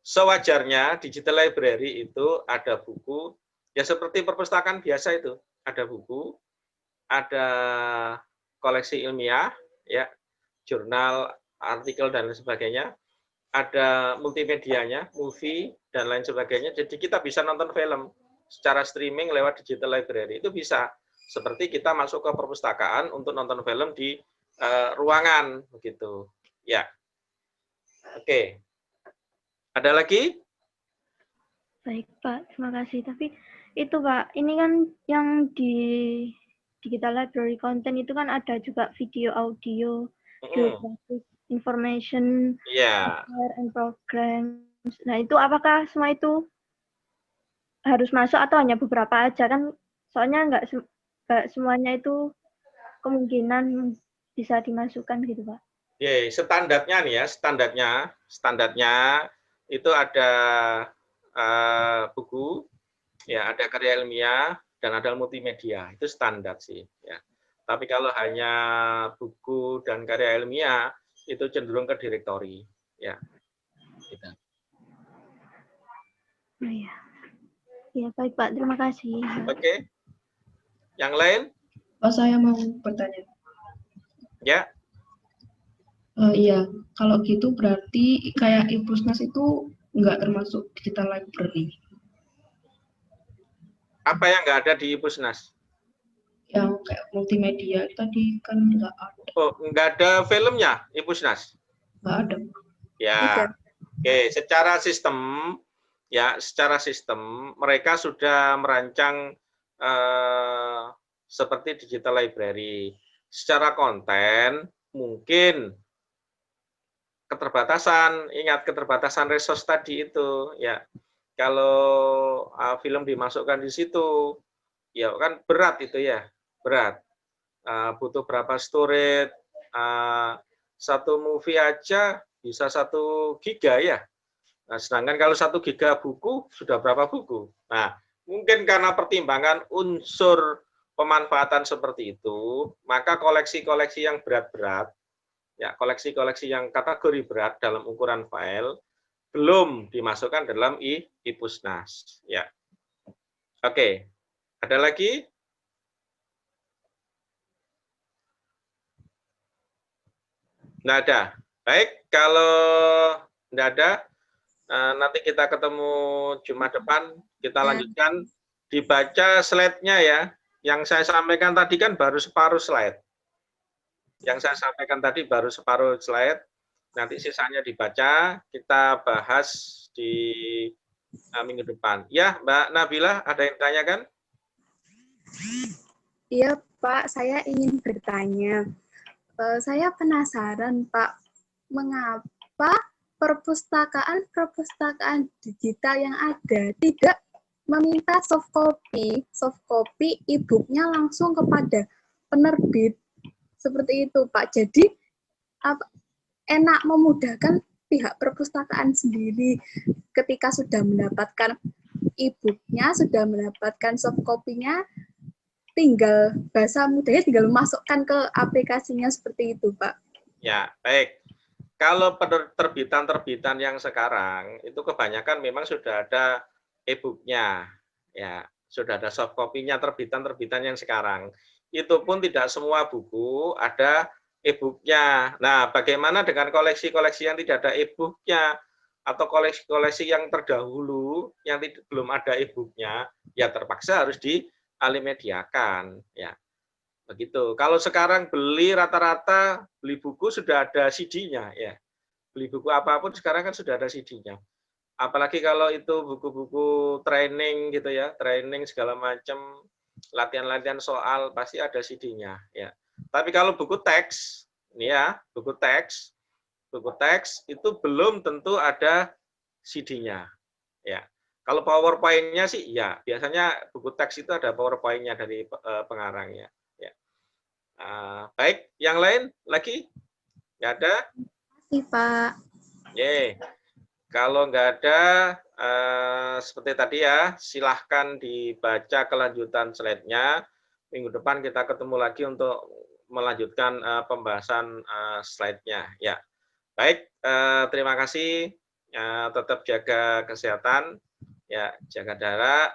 sewajarnya digital library itu ada buku, ya seperti perpustakaan biasa itu, ada buku, ada koleksi ilmiah, ya, jurnal, artikel dan lain sebagainya, ada multimedianya, movie dan lain sebagainya. Jadi kita bisa nonton film secara streaming lewat digital library itu bisa. Seperti kita masuk ke perpustakaan untuk nonton film di ruangan begitu. Ya. Oke. Ada lagi? Baik, Pak. Terima kasih. Tapi itu, Pak, ini kan yang di digital library content itu kan ada juga video, audio, geographic information, Iya. and programs. Nah, itu apakah semua itu harus masuk atau hanya beberapa aja? Kan soalnya nggak semuanya itu kemungkinan bisa dimasukkan gitu, Pak. Ya, standarnya nih ya, standarnya itu ada buku, ya ada karya ilmiah dan ada multimedia. Itu standar sih, ya. Tapi kalau hanya buku dan karya ilmiah itu cenderung ke direktori, ya. Gitu. Oh, iya. Ya, baik Pak. Terima kasih. Oke. Yang lain? Pak, saya mau bertanya. Ya. Iya, kalau gitu berarti kayak Impusnas itu nggak termasuk digital library. Apa yang nggak ada di Pusnas? Yang kayak multimedia tadi kan nggak ada. Oh, nggak ada filmnya di Pusnas? Nggak ada. Ya. Oke, secara sistem mereka sudah merancang seperti digital library. Secara konten mungkin keterbatasan, ingat keterbatasan resource tadi itu, ya. Kalau film dimasukkan di situ, ya kan berat itu ya, berat. Butuh berapa storage, satu movie aja bisa 1 giga ya. Nah, sedangkan kalau 1 giga buku sudah berapa buku? Nah, mungkin karena pertimbangan unsur pemanfaatan seperti itu, maka koleksi-koleksi yang berat-berat, ya koleksi-koleksi yang kategori berat dalam ukuran file belum dimasukkan dalam Ipusnas. Ya, oke. Ada lagi? Nggak ada. Baik, kalau nggak ada, nanti kita ketemu Jumat depan. Kita lanjutkan. Dibaca slide-nya ya. Yang saya sampaikan tadi kan baru separuh slide. Yang saya sampaikan tadi baru separuh slide. Nanti sisanya dibaca. Kita bahas di minggu depan. Ya, Mbak Nabila, ada yang ditanyakan? Iya, Pak. Saya ingin bertanya. Saya penasaran, Pak, mengapa perpustakaan digital yang ada tidak meminta soft copy e-booknya langsung kepada penerbit seperti itu, Pak. Jadi enak memudahkan pihak perpustakaan sendiri ketika sudah mendapatkan e-booknya, sudah mendapatkan soft copy-nya, tinggal bahasa mudahnya tinggal memasukkan ke aplikasinya seperti itu, Pak. Ya, baik. Kalau terbitan-terbitan yang sekarang itu kebanyakan memang sudah ada e-booknya, ya sudah ada soft copy-nya terbitan-terbitan yang sekarang. Itu pun tidak semua buku ada e-booknya. Nah, bagaimana dengan koleksi-koleksi yang tidak ada e-booknya atau koleksi-koleksi yang terdahulu yang belum ada e-booknya, ya terpaksa harus dialimediakan, ya. Begitu. Kalau sekarang beli rata-rata beli buku sudah ada CD-nya ya. Beli buku apapun sekarang kan sudah ada CD-nya. Apalagi kalau itu buku-buku training gitu ya, training segala macam, latihan-latihan soal pasti ada CD-nya ya. Tapi kalau buku teks, ini ya, buku teks itu belum tentu ada CD-nya ya. Kalau PowerPoint-nya sih ya, biasanya buku teks itu ada PowerPoint-nya dari pengarangnya. Ya. Baik, yang lain lagi? Nggak ada? Terima kasih, Pak. Kalau nggak ada, seperti tadi ya, silahkan dibaca kelanjutan slide-nya. Minggu depan kita ketemu lagi untuk melanjutkan pembahasan slide-nya. Ya, baik. Terima kasih. Tetap jaga kesehatan. Ya, jaga jarak,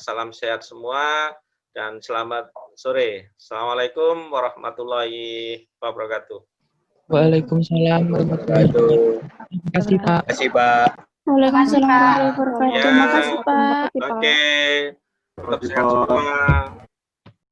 salam sehat semua, dan selamat sore. Assalamualaikum warahmatullahi wabarakatuh. Waalaikumsalam warahmatullahi wabarakatuh. Terima kasih, Pak. Terima kasih, Pak. Waalaikumsalam warahmatullahi wabarakatuh. Ya, Terima kasih, Pak. oke. Tetap sehat semua.